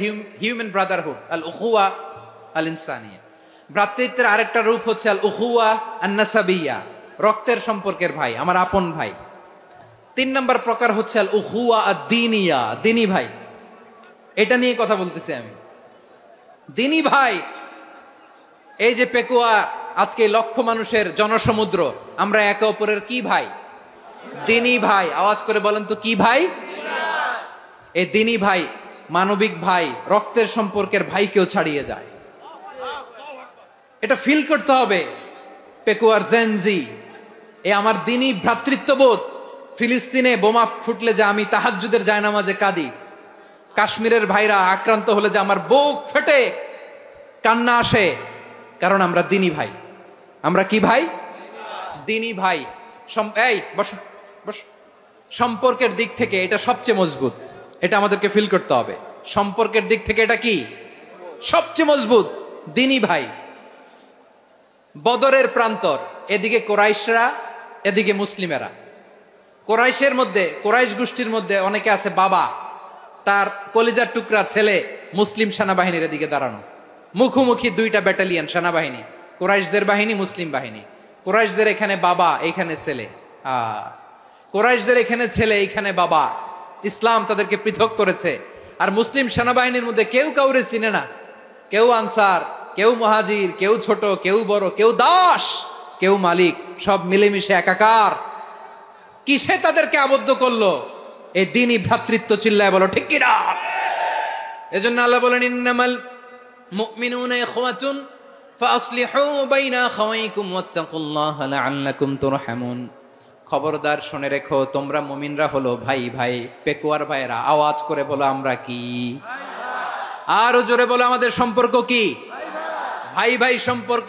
হিউম্যান ব্রাদারহুড, আল উখুয়া আল ইনসানিয়া। ভ্রাতৃত্বের আরেকটা রূপ হচ্ছে আল উখুয়া আন নাসাবিয়া, রক্তের সম্পর্কের ভাই, আমার আপন ভাই। তিন নম্বর প্রকার হচ্ছে আল উখুয়া আদ দ্বীনিয়া, দ্বীনি ভাই। এটা নিয়ে কথা বলতেছি আমি, দ্বীনি ভাই। এই যে পেকুয়া, আজকে লক্ষ মানুষের জনসমুদ্র, আমরা একে অপরের কি ভাই? দ্বীনি ভাই। আওয়াজ করে বলেন তো, কি ভাই? এই দ্বীনি ভাই, মানবিক ভাই, রক্তের সম্পর্কের ভাইকেও ছাড়িয়ে যায়। এটা ফিল করতে হবে। পেকুয়ার জেনজি, এ আমার দ্বীনি ভ্রাতৃত্ববোধ। ফিলিস্তিনে বোমা ফুটলে যে আমি তাহাজ্জুদের জায়নামাজে কাঁদি, কাশ্মীরের ভাইরা আক্রান্ত হলে যে আমার বুক ফেটে কান্না আসে, কারণ আমরা দ্বীনি ভাই। আমরা কি ভাই? দ্বীনি ভাই। এই বস বস। সম্পর্কের দিক থেকে এটা সবচেয়ে মজবুত, এটা আমাদেরকে ফিল করতে হবে। সম্পর্কের দিক থেকে এটা কি? সবচেয়ে মজবুত, দ্বীনি ভাই। বদরের প্রান্তর, এদিকে কোরাইশরা, এদিকে মুসলিমেরা। কোরাইশের মধ্যে, কোরাইশ গোষ্ঠীর মধ্যে অনেকে আছে বাবা, তার কলিজার টুকরা ছেলে মুসলিম সেনাবাহিনীর এদিকে দাঁড়ানো, মুখোমুখি দুইটা ব্যাটালিয়ন সেনাবাহিনী, কোরাইশদের বাহিনী, মুসলিম বাহিনী। কোরাইশদের এখানে বাবা, এইখানে ছেলে। কোরাইশদের এখানে ছেলে, এইখানে বাবা। ইসলাম তাদেরকে পৃথক করেছে। আর মুসলিম সেনাবাহিনীর মধ্যে কেউ কাউরে চিনে না, কেউ আনসার, কেউ মুহাজির, কেউ ছোট, কেউ বড়, কেউ দাস, কেউ মালিক, সব মিলেমিশে একাকার। কিসে তাদেরকে আবদ্ধ করলো? এই দ্বীনি ভ্রাতৃত্ব। চিল্লায় বলো ঠিক কিনা? এজন্য আল্লাহ বলেন, ইন্নামাল মুমিনুনা ইখওয়াতুন ফাসলিহু বাইনা আখাওয়াইকুম ওয়াত্তাকুল্লাহা লাআল্লাকুম তুরহামুন। খবরদার শুনে রেখো, তোমরা মুমিনরা হলো ভাই ভাই। পেকুয়ার ভাইরা আওয়াজ করে বলো, আমরা কি? আরো জোরে বলো, আমাদের সম্পর্ক কি? ভাই ভাই সম্পর্ক।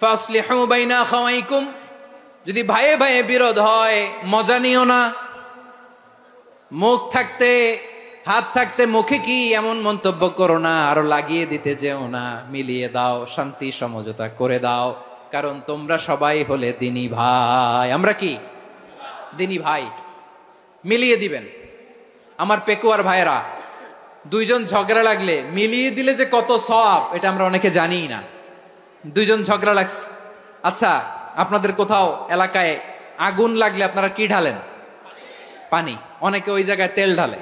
ফাসলিহু বাইনা আখাওয়াইকুম, যদি ভাইয়ে ভাইয়ে বিরোধ হয় মজা নিও না। মুখ থাকতে, হাত থাকতে মুখে কি এমন মন্তব্য করো না, আরো লাগিয়ে দিতে যেও না। মিলিয়ে দাও, শান্তি সমঝোতা করে দাও, কারণ তোমরা সবাই হলে দ্বীনি ভাই। আমরা কি? দ্বীনি ভাই। মিলিয়ে দিবেন। আমার পেকুয়ার ভাইয়েরা, দুইজন ঝগড়া লাগলে মিলিয়ে দিলে যে কত সওয়াব, এটা আমরা অনেকে জানি না। দুইজন ঝগড়া লাগছে, আচ্ছা আপনাদের কোথাও এলাকায় আগুন লাগলে আপনারা কি ঢালেন? পানি। অনেকে ওই জায়গায় তেল ঢালে,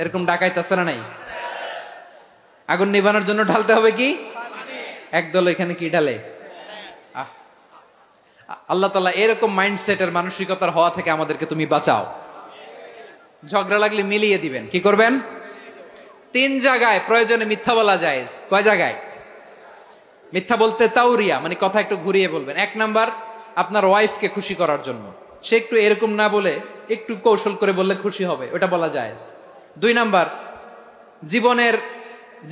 এরকম ডাকাইত আছে না নাই? আগুন নিভানোর জন্য ঢালতে হবে কি? একদল এখানে কি ঢালে? আল্লাহ তাআলা এরকম মাইন্ডসেটের, মানসিকতার হওয়া থেকে আমাদেরকে তুমি বাঁচাও। ঝগড়া লাগলে মিলিয়ে দিবেন। কি করবেন? তিন জায়গায় প্রয়োজনে মিথ্যা বলা যায়। কয় জায়গায় মিথ্যা বলতে? তাওরিয়া, মানে কথা একটু ঘুরিয়ে বলবেন। এক নাম্বার, আপনার ওয়াইফকে খুশি করার জন্য, সে একটু এরকম না বলে একটু কৌশল করে বললে খুশি হবে, ওটা বলা যায়। দুই নাম্বার,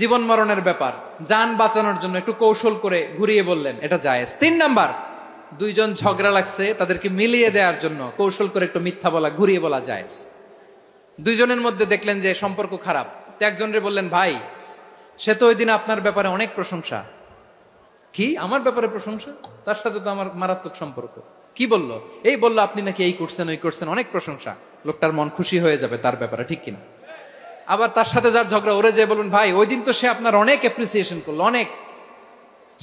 জীবন মরণের ব্যাপার, জান বাঁচানোর জন্য একটু কৌশল করে ঘুরিয়ে বললেন, এটা জায়েজ। তিন নাম্বার, দুইজন ঝগড়া লাগছে, তাদেরকে মিলিয়ে দেওয়ার জন্য কৌশল করে একটু মিথ্যা বলা, ঘুরিয়ে বলা জায়েজ। দুইজনের মধ্যে দেখলেন যে সম্পর্ক খারাপ, তো একজনরে বললেন, ভাই সে তো ওই দিন আপনার ব্যাপারে অনেক প্রশংসা। কি? আমার ব্যাপারে প্রশংসা? তার সাথে তো আমার মারাত্মক সম্পর্ক। কি বললো? এই বললো আপনি নাকি এই করছেন ওই করছেন, অনেক প্রশংসা। লোকটার মন খুশি হয়ে যাবে তার ব্যাপারে, ঠিক কিনা? আবার তার সাথে যার ঝগড়া, ওরে যে বলবেন ভাই ওই দিন তো সে আপনার অনেক অ্যাপ্রিসিয়েশন করলো, অনেক।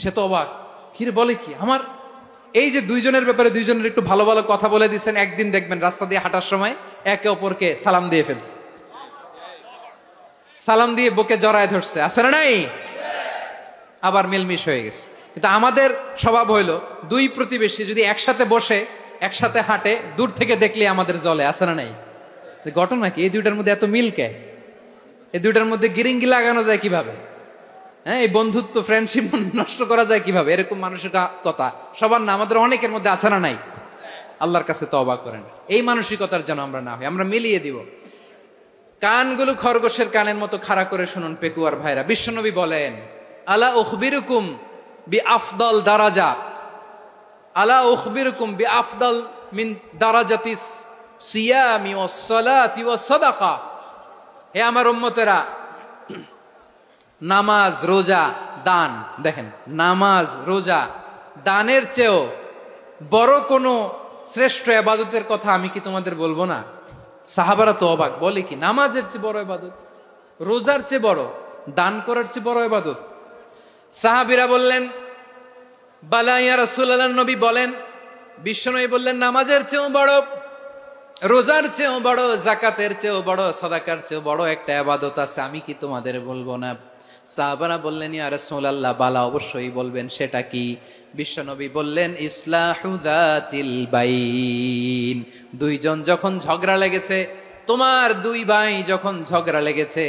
সে তো অবাক, কি রে বলে কি? আমার এই যে দুইজনের ব্যাপারে দুইজনের একটু ভালো ভালো কথা বলে দিচ্ছেন, একদিন দেখবেন রাস্তা দিয়ে হাঁটার সময় একে অপরকে সালাম দিয়ে ফেলছে, সালাম দিয়ে বুকে জড়ায় ধরছে, আছে না নাই? আবার মিলমিশ হয়ে গেছে। কিন্তু আমাদের স্বভাব হইলো দুই প্রতিবেশী যদি একসাথে বসে একসাথে হাঁটে, দূর থেকে দেখলে আমাদের জলে, আছে না নাই? ঘটনা কি? এই দুইটার মধ্যে এত মিল কে? এই দুইটার মধ্যে গিরিঙ্গি লাগানো যায় কিভাবে? হ্যাঁ, এই বন্ধুত্ব ফ্রেন্ডশিপ নষ্ট করা যায় কিভাবে? এরকম মানসিকতা সবার না, আমাদের অনেকের মধ্যে আছে না নাই? আল্লাহর কাছে তওবা করেন, এই মানসিকতার যেন আমরা না হই, আমরা মিলিয়ে দিব। কানগুলো খরগোশের কানের মতো খাড়া করে শুনুন পেকুয়ার ভাইরা। বিশ্বনবী বলেন, আলা উখবিরুকুম বি আফদল দারাজা, আলা উখবিরুকুম বি আফদল মিন দারাজাতিস সিয়ামি ওয়াস সালাতি ওয়াস সাদাকা। হে আমার উম্মতেরা, নামাজ, রোজা, দান, দেখেন নামাজ, রোজা, দানের চেয়েও বড় কোন শ্রেষ্ঠ ইবাদতের কথা আমি কি তোমাদের বলবো না? সাহাবারা তো অবাক, বলে কি নামাজের চেয়ে বড় ইবাদত, রোজার চেয়ে বড়, দান করার চেয়ে বড় ইবাদত? সাহাবীরা বললেন, বালা ইয়া রাসূলুল্লাহ, নবী বলেন। বিশ্বনবী বললেন, নামাজের চেয়েও বড়, রোজার চেয়েও বড়, যাকাতের চেয়েও বড়, সাদাকার চেয়েও বড় একটা ইবাদত আছে, আমি কি তোমাদের বলবো না? সাহাবারা বললেন, ইয়া রাসূলুল্লাহ, বালা, অবশ্যই বলবেন, সেটা কি? বিশ্বনবী বললেন, ইসলাহু যাতিল বাইন। দুইজন যখন ঝগড়া লেগেছে, তোমার দুই ভাই যখন ঝগড়া লেগেছে,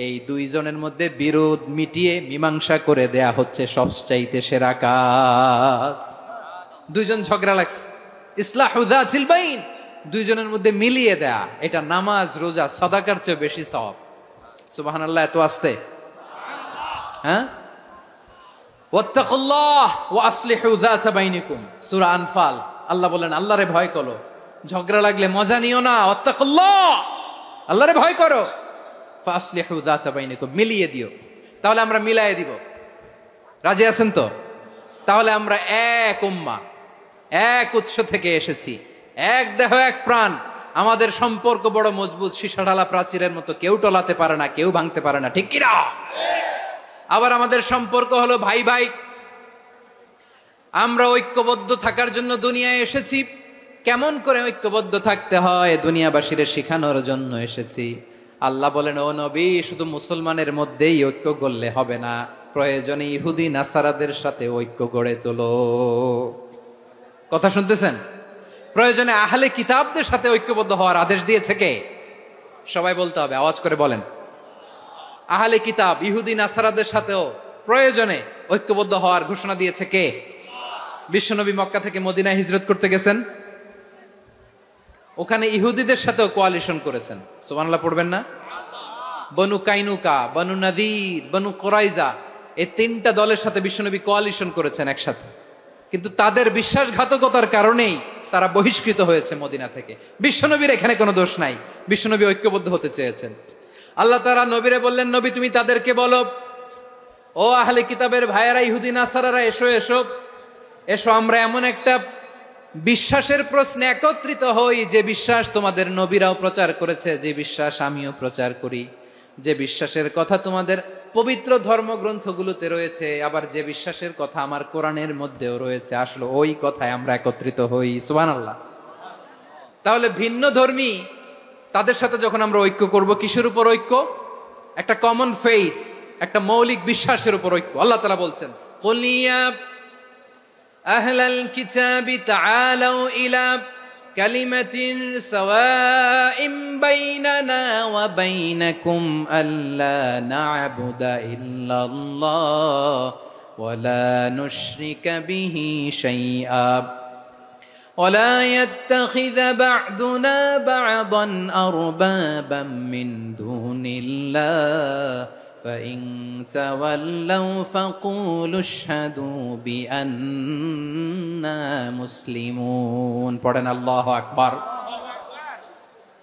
এই দুইজনের মধ্যে বিরোধ মিটিয়ে মীমাংসা করে দেয়া হচ্ছে সবচাইতে সেরা কাজ। দুইজন ঝগড়া লাগছে, ইসলাহু যাতিল বাইন, দুইজনের মধ্যে মিলিয়ে দেয়া, এটা নামাজ, রোজা, সাদাকার চেয়ে বেশি সওয়াব। সুবহানাল্লাহ, এত আস্তে? হ্যাঁ, ওয়াত্তাকুল্লাহ ওয়া আসলিহু যাতা বাইনিকুম, সূরা আনফাল। আল্লাহ বলেন, আল্লাহরে ভয় করো, ঝগড়া লাগলে মজা নিও না, ওয়াত্তাকুল্লাহ, আল্লাহরে ভয় করো, ফাসলিহু যাতা বাইনিকুম, মিলিয়ে দিও। তাহলে আমরা মিলায়ে দিব, রাজি আছেন তো? তাহলে আমরা এক উম্মাহ, এক উৎস থেকে এসেছি, এক দেহ এক প্রাণ, আমাদের সম্পর্ক বড় মজবুত, সীসাঢালা প্রাচীরের মতো, কেউ টলাতে পারে না, কেউ ভাঙতে পারে না, ঠিক কিনা? আবার আমাদের সম্পর্ক হলো ভাই ভাই, আমরা ঐক্যবদ্ধ থাকার জন্য দুনিয়ায় এসেছি। কেমন করে ঐক্যবদ্ধ থাকতে হয় দুনিয়াবাসীর শেখানোর জন্য এসেছি। আল্লাহ বলেন, ও নবী, শুধু মুসলমানের মধ্যেই ঐক্য গড়লে হবে না, প্রয়োজনে ইহুদি নাসারাদের সাথে ঐক্য গড়ে তোলো। কথা শুনতেছেন? প্রয়োজনে আহলে কিতাবদের সাথে ঐক্যবদ্ধ হওয়ার আদেশ দিয়েছে কে? সবাই বলতে হবে, আওয়াজ করে বলেন। আহলে কিতাব ইহুদি নাসারাদের সাথেও প্রয়োজনে ঐক্যবদ্ধ হওয়ার ঘোষণা দিয়েছে কে? বিশ্বনবী মক্কা থেকে মদিনায় হিজরত করতে গেছেন, ওখানে ইহুদিদের সাথেও কোয়ালিশন করেছেন। সুবহানাল্লাহ পড়বেন না? বনু কাইনুকা, বনু নাদির, বনু কুরাইজা, এই তিনটা দলের সাথে বিশ্বনবী কোয়ালিশন করেছেন একসাথে। কিন্তু তাদের বিশ্বাসঘাতকতার কারণেই তারা বহিষ্কৃত হয়েছে মদিনা থেকে। বিশ্বনবীর এখানে কোনো দোষ নাই, বিশ্বনবী ঐক্যবদ্ধ হতে চেয়েছেন। আল্লাহ তাআলা নবীরে বললেন, নবী তুমি তাদেরকে বলো, ও আহলে কিতাবের ভাইয়েরা, ইহুদি নাসারারা, এসো এসো এসো, আমরা এমন একটা বিশ্বাসের প্রশ্নে একত্রিত হই, যে বিশ্বাস তোমাদের নবীরাও প্রচার করেছে, যে বিশ্বাস আমিও প্রচার করি, যে বিশ্বাসের কথা তোমাদের পবিত্র ধর্মগ্রন্থগুলোতে রয়েছে, আবার যে বিশ্বাসের কথা আমার কোরআনের মধ্যেও রয়েছে, আসলে ওই কথায় আমরা একত্রিত হই। সুবহানাল্লাহ। তাহলে ভিন্ন ধর্মী তাদের সাথে যখন আমরা ঐক্য করব, কিসের উপর ঐক্য? একটা কমন ফেইথ, একটা মৌলিক বিশ্বাসের উপর ঐক্য। আল্লাহ তাআলা বলছেন, কুল ইয়া আহলাল কিতাবি তাআলাউ ইলা কালিমাতিন সাওয়াইম বাইনানা ওয়া বাইনাকুম আল্লা না'বুদা ইল্লাল্লাহ ওয়া লা নুশরিকা বিহি শাইআ ولا يتخذ بعضنا بعضا أربابا من دون الله فإن تولوا فقولوا اشهدوا بأننا مسلمون। পড়েন আল্লাহু আকবার।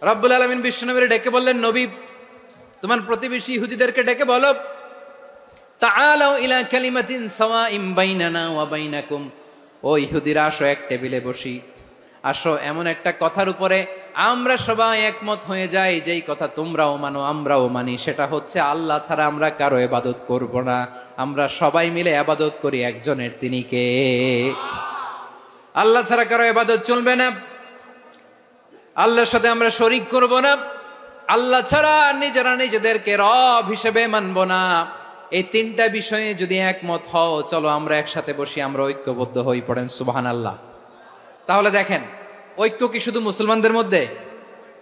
রব্বুল আলামিন বিশ্বনবীর ডেকে বললেন, নবী তোমার প্রতিবেশী ইহুদিদেরকে ডেকে বলো, তাআলাউ ইলা কালিমাতিন সাওয়াইম বাইনানা ওয়া বাইনাকুম, ও ইহুদিরা আসো এক টেবিলে বসি, আসো এমন একটা কথার উপরে আমরা সবাই একমত হয়ে যাই, যেই কথা তোমরাও মানো আমরাও মানি, সেটা হচ্ছে আল্লাহ ছাড়া আমরা কারো ইবাদত করব না, আমরা সবাই মিলে ইবাদত করি একজনের, তিনি কে? আল্লাহ ছাড়া কারো ইবাদত চলবে না, আল্লাহর সাথে আমরা শরীক করব না, আল্লাহ ছাড়া নিজেরা নিজেদেরকে রব হিসেবে মানব না। এই তিনটা বিষয়ে যদি একমত হও, চলো আমরা একসাথে বসি, আমরা ঐক্যবদ্ধ হই, পড়েন সুবহানাল্লাহ। তাহলে দেখেন, ঐক্য কি শুধু মুসলমানদের মধ্যে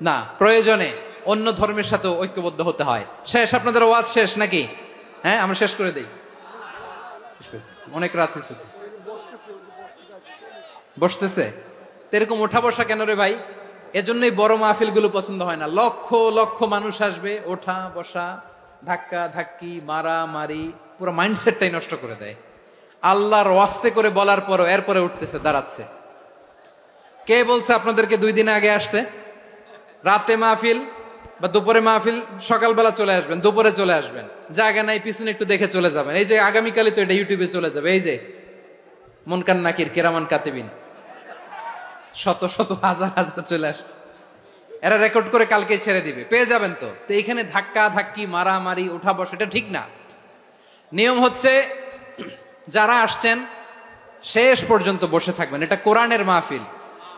না, প্রয়োজনে অন্য ধর্মের সাথে ঐক্যবদ্ধ হতে হয়। শেষ, আপনাদের ওয়াজ শেষ নাকি? হ্যাঁ, আমরা শেষ করে দেই, অনেক রাত হয়েছে। বসতেছে তো এরকম ওঠা বসা কেন রে ভাই? এজন্যই বড় মাহফিল গুলো পছন্দ হয় না। লক্ষ লক্ষ মানুষ আসবে, ওঠা বসা, ধাক্কা ধাক্কি, মারা মারি, পুরো মাইন্ডসেটটাই নষ্ট করে দেয়। আল্লাহর ওয়াস্তে করে বলার পরও এরপরে উঠতেছে, দাঁড়াচ্ছে। কে বলছে আপনাদেরকে 2 দিন আগে আসতে? রাতে মাহফিল বা দুপুরে মাহফিল, সকালবেলা চলে আসবেন, দুপুরে চলে আসবেন, জায়গা নাই পিছনে একটু দেখে চলে যাবেন। এই যে আগামীকালই তো এটা ইউটিউবে চলে যাবে, এই যে মুনকার নাকির কেরামান কাতিবিন, শত শত হাজার হাজার চলে আসছে, এরা রেকর্ড করে কালকে ছেড়ে দিবে, পেয়ে যাবেন। তো এইখানে ধাক্কা ধাক্কি, মারামারি, উঠা বসা, এটা ঠিক না। নিয়ম হচ্ছে যারা আসছেন শেষ পর্যন্ত বসে থাকবেন। এটা কোরআনের মাহফিল,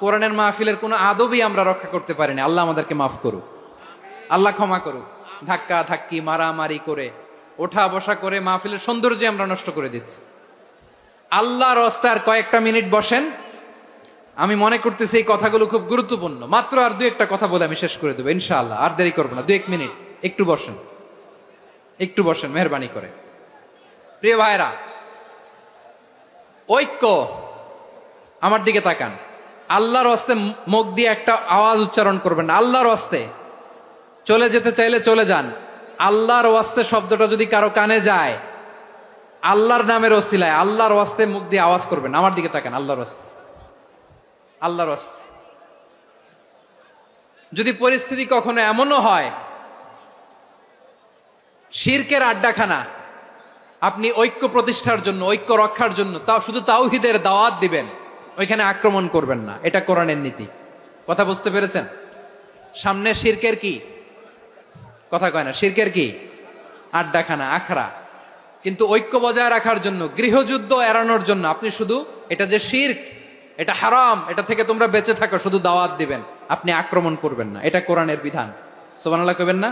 কোরআনের মাহফিলের কোনো আদবই আমরা রক্ষা করতে পারিনি। আল্লাহ আমাদেরকে মাফ করুক, আল্লাহ ক্ষমা করুক। ধাক্কা ধাক্কি, মারামারি করে, ওঠা বসা করে মাহফিলের সৌন্দর্য আমরা নষ্ট করে দিচ্ছি। আল্লাহর রাস্তায় কয়েকটা মিনিট বসেন। আমি মনে করতেছি এই কথাগুলো খুব গুরুত্বপূর্ণ। মাত্র আর 2-1টা কথা বলে আমি শেষ করে দেবো ইনশাআল্লাহ, আর দেরি করবো না। 2-1 মিনিট একটু বসেন, একটু বসেন মেহরবানি করে। প্রিয় ভাইরা, ঐক্য, আমার দিকে তাকান। আল্লাহর ওয়াস্তে মুখ দিয়ে একটা আওয়াজ উচ্চারণ করবেন না, আল্লাহর ওয়াস্তে। চলে যেতে চাইলে চলে যান। আল্লাহর ওয়াস্তে শব্দটা যদি কারো কানে যায়, আল্লাহর নামের ওসিলায় আল্লাহর ওয়াস্তে মুখ দিয়ে আওয়াজ করবেন। আমার দিকে তাকান, আল্লাহর ওয়াস্তে, আল্লাহর ওয়াস্তে। যদি পরিস্থিতি কখনো এমনও হয় শিরকের আড্ডাখানা, আপনি ঐক্য প্রতিষ্ঠার জন্য, ঐক্য রক্ষার জন্য তাও শুধু তাওহীদের দাওয়াত দিবেন, ওইখানে আক্রমণ করবেন না। এটা কোরআনের নীতি। কথা বুঝতে পেরেছেন? সামনে শিরকের কি কথা কয় না, শিরকের কি আড্ডাখানা, আখড়া। কিন্তু ঐক্য বজায় রাখার জন্য, গৃহযুদ্ধ এড়ানোর জন্য আপনি শুধু এটা যে শিরক, এটা হারাম, এটা থেকে তোমরা বেঁচে থাকো, শুধু দাওয়াত দিবেন, আপনি আক্রমণ করবেন না। এটা কোরআনের বিধান। সুবহানাল্লাহ কইবেন না?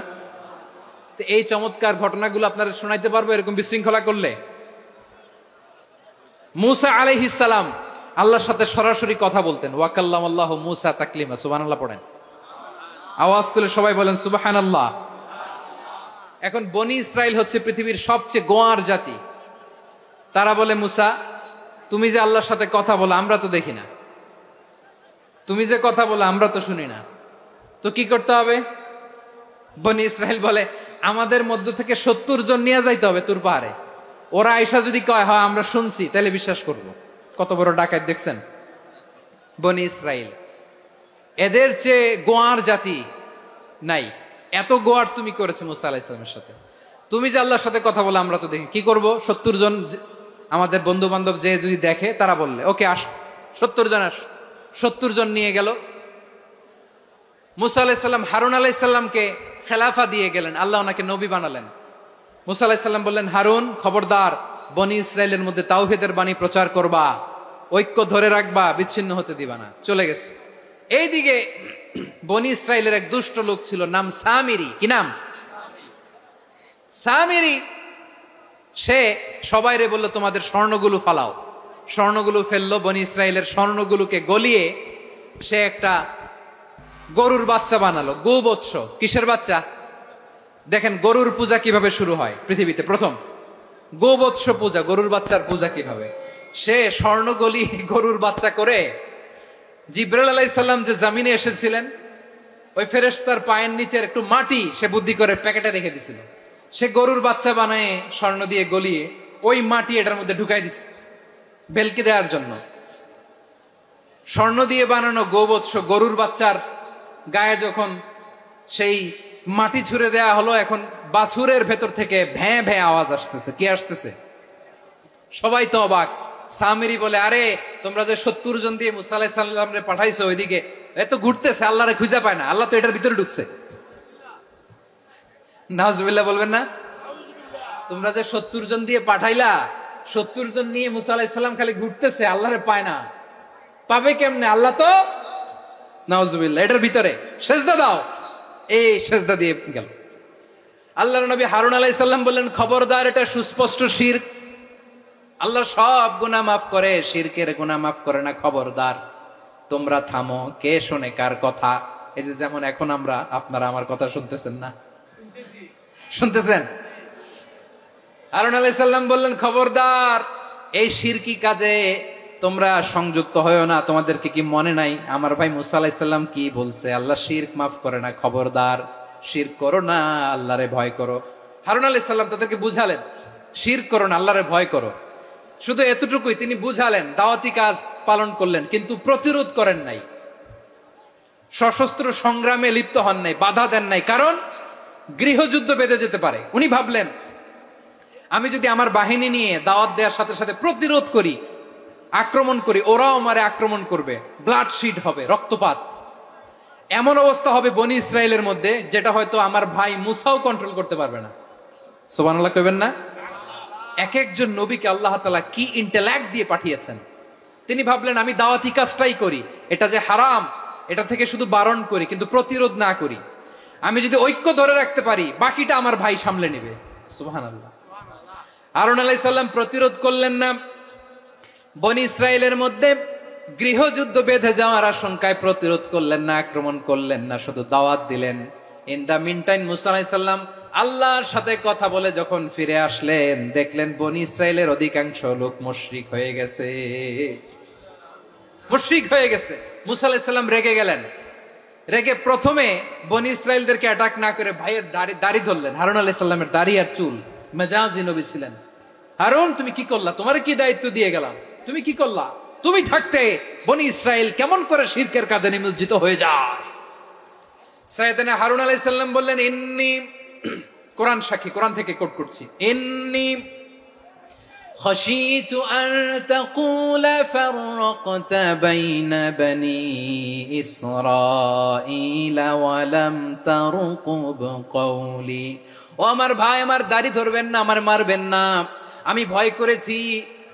তো এই চমৎকার ঘটনাগুলো আপনারা শোনাইতে পারবো এরকম বিশৃঙ্খলা করলে। মূসা আলাইহিস সালাম আল্লাহর সাথে সরাসরি কথা বলতেন। ওয়াকাল্লামাল্লাহু মূসা তাকলিমা। সুবহানাল্লাহ পড়েন, আওয়াজ তুলে সবাই বলেন সুবহানাল্লাহ। এখন বনি ইসরাইল হচ্ছে পৃথিবীর সবচেয়ে গোয়ার জাতি। তারা বলে, মূসা তুমি যে আল্লাহর সাথে কথা বলো আমরা তো দেখি না, তুমি যে কথা বলো আমরা তো শুনি না, তো কি করতে হবে? বনি ইসরাইল বলে, আমাদের মধ্য থেকে 70 জন নিয়ে যাইতে হবে তুর পাহাড়ে। ওরা আয়সা যদি কয় হয় আমরা শুনছি, তাহলে বিশ্বাস করব। কত বড় ডাকাত দেখছেন বনি ইসরাইল। এদের চেয়ে গোয়ার জাতি নাই। এত গোয়ার তুমি করেছে মুসা আলাইহিস সালামের সাথে। তুমি যে আল্লাহর সাথে কথা বলে আমরা তো দেখি, কি করব? 70 জন আমাদের বন্ধু বান্ধব যে যদি দেখে, তারা বললে ওকে আস, 70 জন আস। 70 জন নিয়ে গেল। মুসা আলাইহিস সালাম হারুন আলাইহিস সালামকে খেলাফা দিয়ে গেলেন, আল্লাহ ওনাকে নবী বানালেন। মুসা আলাইহিস সালাম বললেন, হারুন খবরদার, বনি ইসরাইলের মধ্যে তাওহীদের বাণী প্রচার করবা, ঐক্য ধরে রাখবা, বিচ্ছিন্ন হতে দিবা না। চলে গেছে। এইদিকে বনি ইসরাইলের এক দুষ্ট লোক ছিল, নাম সামিরি। কি নাম? সামিরি। সে সবাইরে বলল, তোমাদের স্বর্ণগুলো ফালাও। স্বর্ণগুলো ফেললো। বনি ইসরাইলের স্বর্ণগুলোকে গলিয়ে সে একটা গরুর বাচ্চা বানালো। গোবৎস। কিসের বাচ্চা? দেখেন গরুর পূজা কিভাবে শুরু হয় পৃথিবীতে প্রথম। গোবৎস পূজা, গরুর বাচ্চার পূজা কিভাবে। সে স্বর্ণ গলি গরুর বাচ্চা করে, জিবরাইল আলাইহিস সালাম যে জমিনে এসেছিলেন, ওই ফেরেশতার পায়ের নিচের একটু মাটি সে বুদ্ধি করে প্যাকেটে রেখে দিছিল। সে গরুর বাচ্চা বানায় স্বর্ণ দিয়ে গলিয়ে ওই মাটি এটার মধ্যে ঢুকাই দিছে বেলকি দেওয়ার জন্য। স্বর্ণ দিয়ে বানানো গোবৎস গরুর বাচ্চার গায়ে যখন সেই মাটি ছুঁড়ে দেয়া হলো, এখন বাছুরের ভেতর থেকে ভ্যাঁ ভ্যাঁ আওয়াজ আসতেছে। কি আসতেছে? সবাই তো অবাক। সামিরি বলে, আরে তোমরা যে 70 জন দিয়ে মুসা আলাইহিস সালাম রে পাঠাইছো ওইদিকে, এত ঘুরতেছে, আল্লাহরে খুঁজে পায় না, আল্লাহ তো এটার ভিতরে ঢুকছে। নাউজুবিল্লাহ বলবেন না? তোমরা যে 70 জন দিয়ে পাঠাইলা, 70 জন নিয়ে মুসা আলাইহিস সালাম খালি ঘুরতেছে, আল্লাহরে পায় না। পাবে কেমনে? আল্লাহ তো, নাউজুবিল্লাহ, এটার ভিতরে সেজদা দাও। এই সেজদা দিয়ে গেল। আল্লাহর নবী হারুন আলাইহিস সালাম বললেন, খবরদার, এটা সুস্পষ্ট শিরক। আল্লাহ সব গুনাহ মাফ করে, শিরকের গুনাহ মাফ করে না, খবরদার তোমরা থামো। কে শোনে কার কথা? এই যে যেমন এখন আপনারা আমার কথা শুনতেছেন না? শুনতেছেন? হারুন আলাইহিস সালাম বললেন, খবরদার, এই শিরকি কাজে তোমরা সংযুক্ত হয়ো না। তোমাদেরকে কি মনে নাই আমার ভাই মুসা আলাইহিস সালাম কি বলছে? আল্লাহ শিরক মাফ করে না, খবরদার শিরক করো না, আল্লাহরে ভয় করো। হারুন আলাইহিস সালাম তাদেরকে বুঝালেন, শিরক করো না, আল্লাহরে ভয় করো। শুধু এতটুকুই তিনি বুঝালেন, দাওয়াতি কাজ পালন করলেন, কিন্তু প্রতিরোধ করেন নাই, সশস্ত্র সংগ্রামে লিপ্ত হন নাই, বাধা দেন নাই, কারণ গৃহযুদ্ধ বেঁধে যেতে পারে। উনি ভাবলেন, আমি যদি আমার বাহিনী নিয়ে দাওয়াত দেওয়ার সাথে সাথে প্রতিরোধ করি, আক্রমণ করি, ওরাও আমারে আক্রমণ করবে, ব্লাডশিড হবে, রক্তপাত, এমন অবস্থা হবে বনি ইসরায়েলের মধ্যে, যেটা হয়তো আমার ভাই মুসাও কন্ট্রোল করতে পারবে না। সুবহানাল্লাহ কইবেন না? এক একজন নবীকে আল্লাহ তাআলা কি ইন্টেলেক্ট দিয়ে পাঠিয়েছেন। তিনি ভাবলেন, আমি দাওয়াতি কাজটাই করি, এটা যে হারাম এটা থেকে শুধু বারণ করি, কিন্তু প্রতিরোধ না করি। আমি যদি ঐক্য ধরে রাখতে পারি, বাকিটা আমার ভাই সামলে নেবে। সুবহানাল্লাহ। হারুন আলাইহিস সালাম প্রতিরোধ করলেন না, বনি ইসরায়েলের মধ্যে গৃহযুদ্ধ বেঁধে যাওয়ার আশঙ্কায় প্রতিরোধ করলেন না, আক্রমণ করলেন না, শুধু দাওয়াত দিলেন। ইন দা মিন টাইম মুসা আলাইহিস সালাম আল্লাহর সাথে কথা বলে যখন ফিরে আসলেন, দেখলেন বনি ইসরায়েলের অধিকাংশ লোক মুশরিক হয়ে গেছে, মুশরিক হয়ে গেছে। মুসা আলাইহিস সালাম রেগে গেলেন। রেগে প্রথমে বনি ইসরায়েলদেরকে অ্যাটাক না করে ভাইয়ের দাড়ি ধরলেন। হারুন আলাইহিস সালামের দাড়ি আর চুল, মেজাজি নবী ছিলেন। হারুন, তুমি কি করলা? তোমার কি দায়িত্ব দিয়ে গেলাম, তুমি কি করলা? তুমি থাকতে বনি ইসরায়েল কেমন করে শিরকের কাজে নিমজ্জিত হয়ে যায়? সাইয়েদনা হারুন আলাইহিস সালাম বললেন, ইন্নী, কোরআন সাক্ষী, কোরআন থেকে কোট করছি, ইন্নী খাশীতু আন তাকুলা ফাররাকতা বাইনা বনি ইসরাঈলা ওয়া লাম তারকুব কওলি। ও আমার ভাই, আমার দাড়ি ধরবেন না, আমার মারবেন না। আমি ভয় করেছি,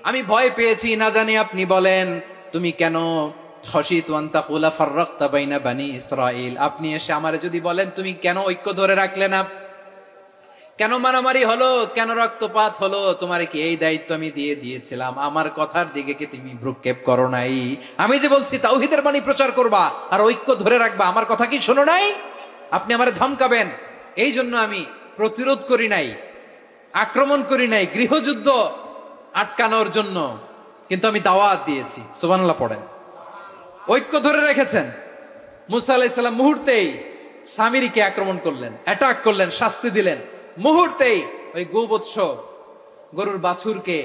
আমি ভয় পেয়েছি, না জানি আপনি বলেন তুমি কেন খাশীতু আন তাকুলা ফাররাকতা বাইনা বনি ইসরাঈল, আপনি এসে আমারে যদি বলেন তুমি কেন ঐক্য ধরে রাখলে না, কেন মারামারি হলো, কেন রক্তপাত হলো, তোমার কি এই দায়িত্ব আমি দিয়ে দিয়েছিলাম? আমার কথার দিকে কি তুমি ভ্রুক্ষেপ করো নাই? আমি যে বলছি তাওহীদের বাণী প্রচার করবা আর ঐক্য ধরে রাখবা, আমার কথা কি শোনো নাই? আপনি আমারে ধমকাবেন, এই জন্য আমি প্রতিরোধ করি নাই, আক্রমণ করি নাই, গৃহযুদ্ধ আটকানোর জন্য, কিন্তু আমি দাওয়াত দিয়েছি। সুবহানাল্লাহ পড়েন। ঐক্য ধরে রেখেছেন। মুসা আলাইহিস সালাম মুহূর্তেই সামিরীকে আক্রমণ করলেন, অ্যাটাক করলেন, শাস্তি দিলেন। মুহূর্তেই ওই গোবৎস গরুর বাছুরকে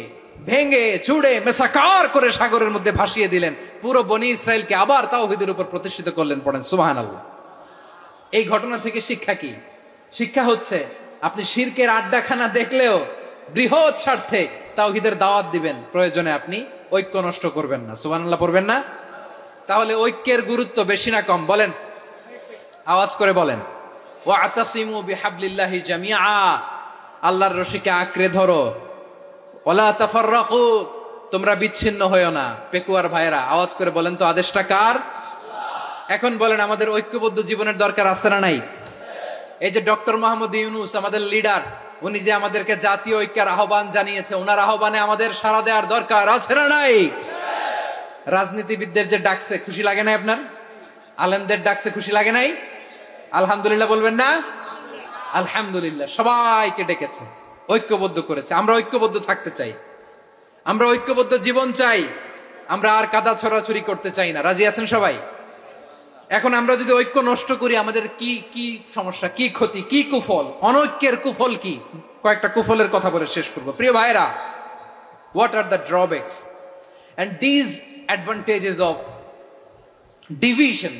ভেঙে চুড়ে মেসাকার করে সাগরের মধ্যে ভাসিয়ে দিলেন। পুরো বনি ইসরায়েলকে আবার তাওহীদের উপর প্রতিষ্ঠিত করলেন। পড়েন সুবহানাল্লাহ। এই ঘটনা থেকে শিক্ষা কি? শিক্ষা হচ্ছে, আপনি শিরকের আড্ডাখানা দেখলেও বৃহৎ স্বার্থে তাওহীদের দাওয়াত দিবেন, প্রয়োজনে আপনি ঐক্য নষ্ট করবেন না। সুবহানাল্লাহ পড়বেন না? তাহলে ঐক্যের গুরুত্ব বেশি না কম? বলেন, আওয়াজ করে বলেন। ওয়াতাসিমু বিহাবলিল্লাহি জামিআ, আল্লাহর রশিকে আঁকড়ে ধরো। ওয়ালা তাফাররাকু, তোমরা বিচ্ছিন্ন হয়ো না। পেকুয়ার ভাইরা আওয়াজ করে বলেন তো, আদেশটা কার? এখন বলেন, আমাদের ঐক্যবদ্ধ জীবনের দরকার আছে না নাই? এই যে ডক্টর মোহাম্মদ ইউনূস আমাদের লিডার, উনি যে আমাদেরকে জাতীয় ঐক্যের আহ্বান জানিয়েছে, ওনার আহ্বানে আমাদের সাড়া দেওয়ার দরকার আছে না নাই? রাজনীতিবিদদের যে ডাকছে, খুশি লাগে নাই আপনার? আলেমদের ডাকছে, খুশি লাগে নাই? আলহামদুলিল্লাহ বলবেন না? আলহামদুলিল্লাহ। সবাইকে ডেকেছে, ঐক্যবদ্ধ করেছে। আমরা ঐক্যবদ্ধ থাকতে চাই, আমরা ঐক্যবদ্ধ জীবন চাই, আমরা আর কাদা ছড়াছড়ি করতে চাই না। রাজি আছেন সবাই? এখন আমরা যদি ঐক্য নষ্ট করি, আমাদের কি কি সমস্যা, কি ক্ষতি, কি কুফল? অনৈক্যের কুফল কি? কয়েকটা কুফলের কথা বলে শেষ করব। প্রিয় ভাইরা, what are the drawbacks and disadvantages of division,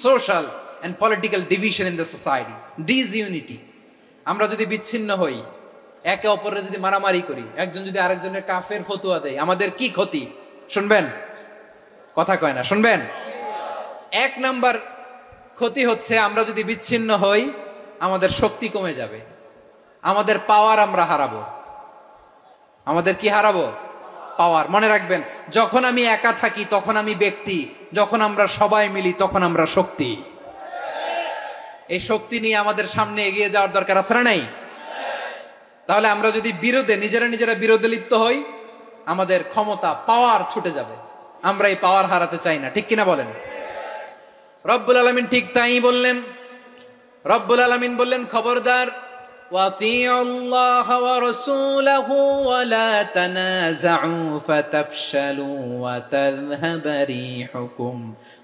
social and political division in the society, disunity? আমরা যদি বিচ্ছিন্ন হই, একে অপরের যদি মারামারি করি, একজন যদি আরেকজনের কাফের ফতোয়া দেয়, আমাদের কি ক্ষতি? শুনবেন? কথা কয় না, শুনবেন? এক নাম্বার ক্ষতি হচ্ছে, আমরা যদি বিচ্ছিন্ন হই আমাদের শক্তি কমে যাবে, আমাদের পাওয়ার আমরা হারাবো। আমাদের কি হারাবো? পাওয়ার। মনে রাখবেন, যখন আমি একা থাকি তখন আমি ব্যক্তি, যখন আমরা সবাই মিলি তখন আমরা শক্তি। এই শক্তি নিয়ে আমাদের সামনে এগিয়ে যাওয়ার দরকার আছে না নাই? তাহলে আমরা যদি নিজেরা বিরোধে লিপ্ত হই, আমাদের ক্ষমতা, পাওয়ার ছুটে যাবে। আমরা এই পাওয়ার হারাতে চাই না, ঠিক কিনা বলেন? রব্বুল আলামিন ঠিক তাই বললেন। রব্বুল আলামিন বললেন, খবরদার, ওয়াতিউল্লাহ ওয়া রাসূলাহু ওয়া লা তানাযাউ ফাতাফশালু ওয়া তাযহাবা রিহুকুম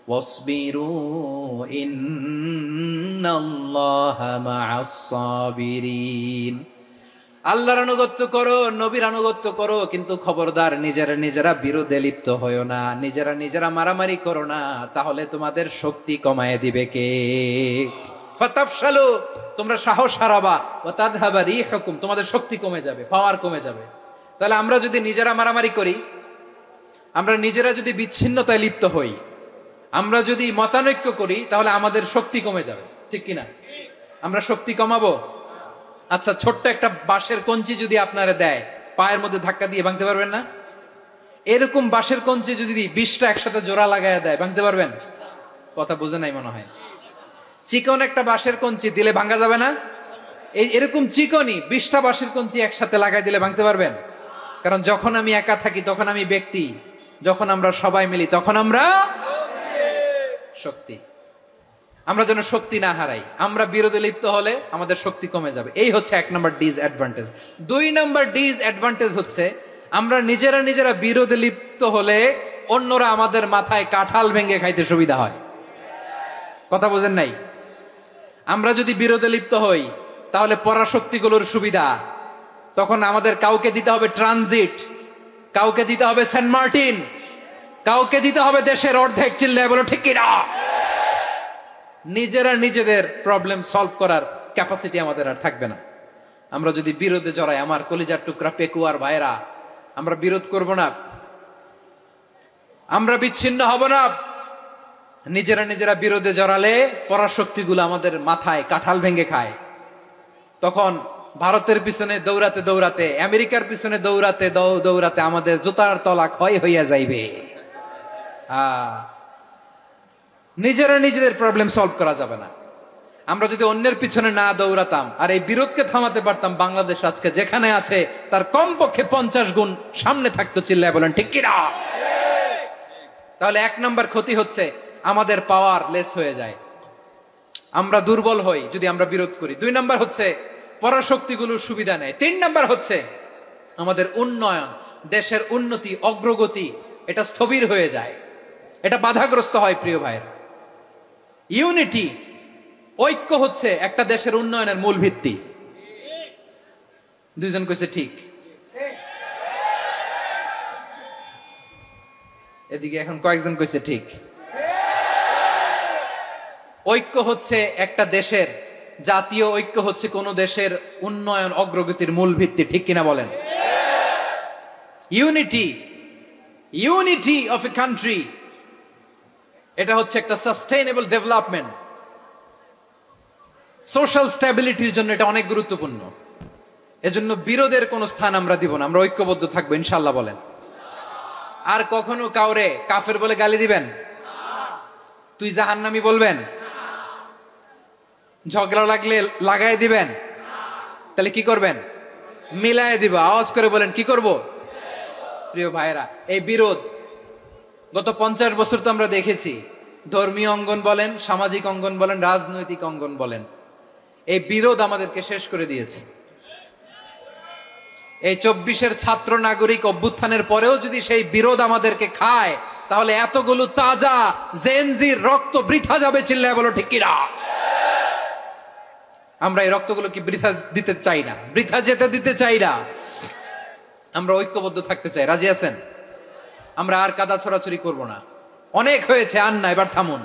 ওয়াসবিরু ইন্নাল্লাহা মা'আস সাবিরিন। আল্লাহর আনুগত্য করো, নবীর আনুগত্য করো, কিন্তু খবরদার নিজেরা বিরোধে লিপ্ত হয়ো না, নিজেরা মারামারি করো না, তাহলে তোমাদের শক্তি কমায় দিবে কে? ফাতাফশালু, তোমরা সাহস হারাবা, ওয়া তাযহাবা রিহুকুম, তোমাদের শক্তি কমে যাবে, পাওয়ার কমে যাবে। তাহলে আমরা যদি নিজেরা মারামারি করি, আমরা নিজেরা যদি বিচ্ছিন্নতায় লিপ্ত হই, আমরা যদি মতানৈক্য করি, তাহলে আমাদের শক্তি কমে যাবে, ঠিক কিনা? আমরা শক্তি কমাবো? আচ্ছা, ছোট্ট একটা বাঁশের কঞ্চি যদি আপনারা দেয়, পায়ের মধ্যে ধাক্কা দিয়ে ভাঙতে পারবেন না? এরকম বাঁশের কঞ্চি যদি 20টা একসাথে জোড়া লাগায় দেয়, ভাঙতে পারবেন? কথা বুঝে নাই মনে হয়। চিকন একটা বাঁশের কঞ্চি দিলে ভাঙা যাবে না? এরকম চিকনই 20টা বাঁশের কঞ্চি একসাথে লাগাই দিলে ভাঙতে পারবেন? কারণ যখন আমি একা থাকি তখন আমি ব্যক্তি, যখন আমরা সবাই মিলি তখন আমরা শক্তি। আমরা যেন শক্তি না হারাই। আমরা বিরোধে লিপ্ত হলে আমাদের শক্তি কমে যাবে। এই হচ্ছে 1 নম্বর ডিসঅ্যাডভান্টেজ। 2 নম্বর ডিসঅ্যাডভান্টেজ হচ্ছে, আমরা নিজেরা বিরোধে লিপ্ত হলে অন্যরা আমাদের মাথায় কাঁঠাল ভেঙে খাইতে সুবিধা হয়। কথা বোঝেন নাই? আমরা যদি বিরোধে লিপ্ত হই তাহলে পরাশক্তিগুলোর সুবিধা, তখন আমাদের কাউকে দিতে হবে ট্রানজিট, কাউকে দিতে হবে সেন্ট মার্টিন, কাউকে দিতে হবে দেশের অর্ধেক। চিল্লায় বলো ঠিক কিনা? নিজেদের প্রবলেম সলভ করার ক্যাপাসিটি আমাদের আর থাকবে না। আমরা যদি বিরোধে জড়াই, আমার কলিজার টুকরা পেকুয়ার ভাইরা, আমরা বিরোধ করব না, আমরা বিচ্ছিন্ন হব না। নিজেরা বিরোধে জড়ালে পরাশক্তিগুলো আমাদের মাথায় কাঁঠাল ভেঙে খায়। তখন ভারতের পিছনে দৌড়াতে, আমেরিকার পিছনে দৌড়াতে আমাদের জুতার তলা ক্ষয় হইয়া যাইবে। নিজেদের প্রবলেম সলভ করা যাবে না। আমরা যদি অন্যের পিছনে না দৌড়াতাম আর এই বিরোধকে থামাতে পারতাম, বাংলাদেশ আজকে যেখানে আছে তার কমপক্ষে 50 গুণ সামনে থাকতো। চিল্লায় বলেন ঠিক কিনা? তাহলে 1 নম্বর ক্ষতি হচ্ছে, আমাদের পাওয়ার লেস হয়ে যায়, আমরা দুর্বল হই যদি আমরা বিরোধ করি। 2 নম্বর হচ্ছে, পরাশক্তিগুলোর সুবিধা নেয়। 3 নম্বর হচ্ছে, আমাদের উন্নয়ন, দেশের উন্নতি, অগ্রগতি, এটা স্থবির হয়ে যায়, এটা বাধাগ্রস্ত হয়। প্রিয় ভাইরা, ইউনিটি, ঐক্য হচ্ছে একটা দেশের উন্নয়নের মূল ভিত্তি। 2 জন কইছে ঠিক। এদিকে এখন কয়েকজন কইছে ঠিক। ঐক্য হচ্ছে একটা দেশের, জাতীয় ঐক্য হচ্ছে কোন দেশের উন্নয়ন, অগ্রগতির মূল ভিত্তি, ঠিক কিনা বলেন? ইউনিটি অফ এ কান্ট্রি, এটা হচ্ছে একটা সাস্টেইনেবল ডেভেলপমেন্ট, সোশ্যাল স্ট্যাবিলিটির জন্য এটা অনেক গুরুত্বপূর্ণ। এজন্য বিরোধের কোন স্থান আমরা দিব না, আমরা ঐক্যবদ্ধ থাকবো ইনশাআল্লাহ বলেন। আর কখনো কাউরে কাফের বলে গালি দিবেন? তুই জাহান্নামী বলবেন? ঝগড়া লাগলে লাগাই দিবেন? তাহলে কি করবেন? মিলায় দিব। আওয়াজ করে বলেন, কি করব? প্রিয় ভাইরা, এই বিরোধ গত 50 বছর তো আমরা দেখেছি। ধর্মীয় অঙ্গন বলেন, সামাজিক অঙ্গন বলেন, রাজনৈতিক অঙ্গন বলেন, এই বিরোধ আমাদেরকে শেষ করে দিয়েছে। এই 24-এর ছাত্র নাগরিক অভ্যুত্থানের পরেও যদি সেই বিরোধ আমাদেরকে খায়, তাহলে এতগুলো তাজা জেনজির রক্ত বৃথা যাবে। চিল্লায় বলো ঠিক কিনা? আমরা এই রক্তগুলো কি বৃথা দিতে চাই না, বৃথা যেতে দিতে চাই না। আমরা ঐক্যবদ্ধ থাকতে চাই। রাজি আছেন? আমরা আর কাদা ছড়াছড়ি করব না। অনেক হয়েছে, আন্না, এবার থামুন।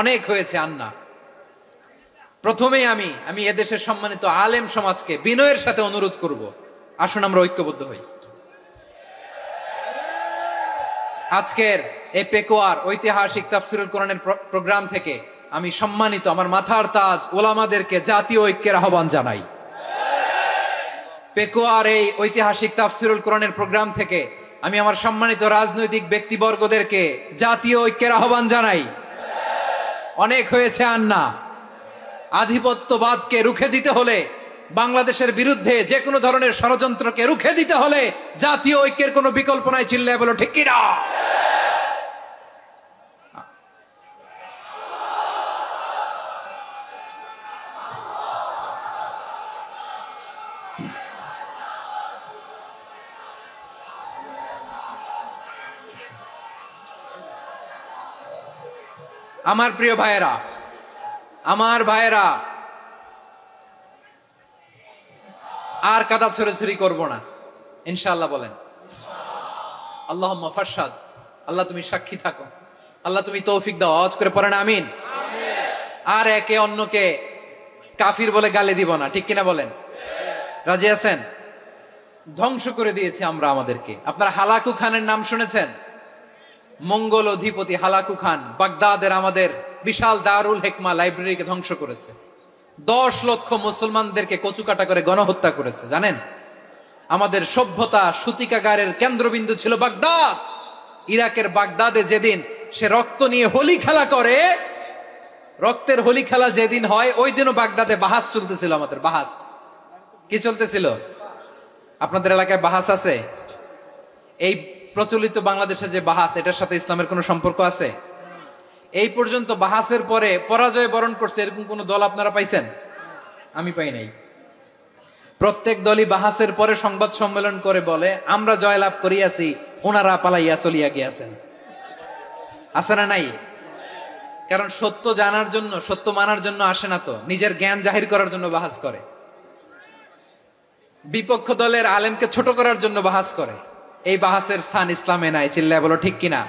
অনেক হয়েছে, আন্না। প্রথমেই আমি এদেশের সম্মানিত আলেম সমাজকে বিনয়ের সাথে অনুরোধ করব, আসুন আমরা ঐক্যবদ্ধ হই। আজকের এই পেকুয়ার ঐতিহাসিক তাফসিরুল কোরআনের প্রোগ্রাম থেকে আমি সম্মানিত আমার মাথার তাজ ওলামাদেরকে জাতীয় ঐক্যের আহ্বান জানাই। পেকুয়ার এই ঐতিহাসিক তাফসিরুল কোরআনের প্রোগ্রাম থেকে আমি আমার সম্মানিত রাজনৈতিক ব্যক্তিবর্গদেরকে জাতীয় ঐক্যের আহ্বান জানাই। অনেক হয়েছে আর না। আধিপত্যবাদকে রুখে দিতে হলে, বাংলাদেশের বিরুদ্ধে যে কোনো ধরনের ষড়যন্ত্রকে রুখে দিতে হলে জাতীয় ঐক্যের কোনো বিকল্প নাই। চিল্লায় বলো ঠিক কিনা? আমার প্রিয় ভাইয়েরা, আমার ভাইয়েরা, আর কাদা ছড়াছড়ি করব না ইনশাআল্লাহ। বলেন আল্লাহুম্মা ফারশাদ। আল্লাহ তুমি সাক্ষী থাকো, আল্লাহ তুমি তৌফিক দাও। আওয়াজ করে পড়েন আমিন। আর একে অন্যকে কাফির বলে গালি দিব না, ঠিক কিনা বলেন? রাজি আছেন? ধ্বংস করে দিয়েছি আমরা আমাদেরকে। আপনারা হালাকু খানের নাম শুনেছেন? মঙ্গল অধিপতি হালাকু খান বাগদাদের আমাদের বিশাল দারুল হিকমা লাইব্রেরিকে ধ্বংস করেছে। 10 লক্ষ মুসলমানদেরকে কচুকাটা করে গণহত্যা করেছে। জানেন, আমাদের সভ্যতা সূতিকাগারের কেন্দ্রবিন্দু ছিল বাগদাদ। ইরাকের বাগদাদে যেদিন সে রক্ত নিয়ে হোলি খেলা করে, রক্তের হোলি খেলা যেদিন হয়, ওই দিনও বাগদাদে বাহাস চলতেছিল। আমাদের বাহাস কি চলতেছিল? আপনাদের এলাকায় বাহাস আছে? এই প্রচলিত বাংলাদেশে যে বাহাস, এটার সাথে ইসলামের কোনো সম্পর্ক আছে? এই পর্যন্ত বাহাসের পরে পরাজয় বরণ করছে এরকম কোন দল আপনারা পাইছেন? আমি পাই নাই। প্রত্যেক দলই বাহাসের পরে সংবাদ সম্মেলন করে বলে আমরা জয়লাভ করিয়াছি, ওনারা পালাইয়া চলিয়া গিয়াছেন। আছে না নাই? কারণ সত্য জানার জন্য, সত্য মানার জন্য আসে না তো, নিজের জ্ঞান জাহির করার জন্য বাহাস করে। বিপক্ষ দলের আলেমকে ছোট করার জন্য বাহাস করে। এই বাহাসের স্থান ইসলামে নাই। চিল্লায় বলো ঠিক কিনা?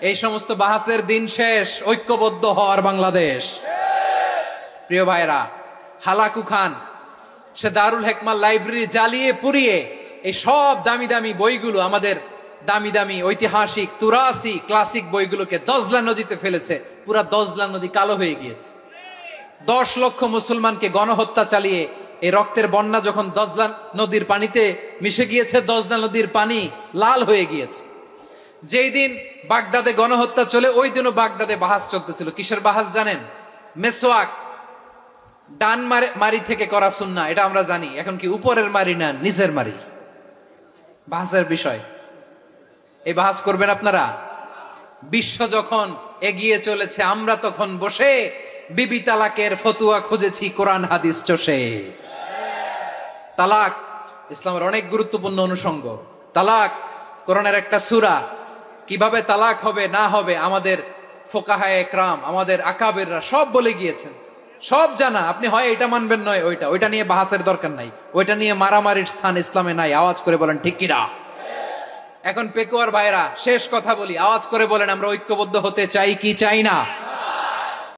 এই সমস্ত বাহাসের দিন শেষ। ঐক্যবদ্ধ হওয়ার বাংলাদেশ। প্রিয় ভাইরা, হালাকু খান সে দারুল হিকমা লাইব্রেরি জ্বালিয়ে পুড়িয়ে এই সব দামি দামি বইগুলো, আমাদের দামি দামি ঐতিহাসিক তুরাসি ক্লাসিক বইগুলোকে দজলা নদীতে ফেলেছে। পুরা দজলা নদী কালো হয়ে গিয়েছে। 10 লক্ষ মুসলমানকে গণহত্যা চালিয়ে এই রক্তের বন্যা যখন দজলা নদীর পানিতে মিশে গিয়েছে, দজলা নদীর পানি লাল হয়ে গিয়েছে। যেই দিন বাগদাদে গণহত্যা চলে, ওই দিনও বাগদাদে বাহাস চলতেছিল। কিসের বাহাস জানেন? মেসওয়াক, ডান মারি থেকে করা সুন্নাহ, এটা আমরা জানি। এখন কি উপরের মারি না নিচের মারি? বাহাসের বিষয়। এই বাহাস করবেন আপনারা? বিশ্ব যখন এগিয়ে চলেছে, আমরা তখন বসে বিবি তালাকের ফতুয়া খুঁজেছি কোরআন হাদিস চষে। তালাক ইসলামের অনেক গুরুত্বপূর্ণ অনুষঙ্গ। তালাক কোরআনের একটা সূরা। কিভাবে তালাক হবে না হবে আমাদের ফোকাহায়ে একরাম, আমাদের আকাবেররা সব বলে গিয়েছেন, সব জানা। আপনি হয় এটা মানবেন, নয় ওইটা। ওইটা নিয়ে বাহাসের দরকার নাই, ওইটা নিয়ে মারামারির স্থান ইসলামে নাই। আওয়াজ করে বলেন ঠিক কিনা? এখন পেকুয়ার ভাইরা, শেষ কথা বলি, আওয়াজ করে বলেন আমরা ঐক্যবদ্ধ হতে চাই কি চাই না?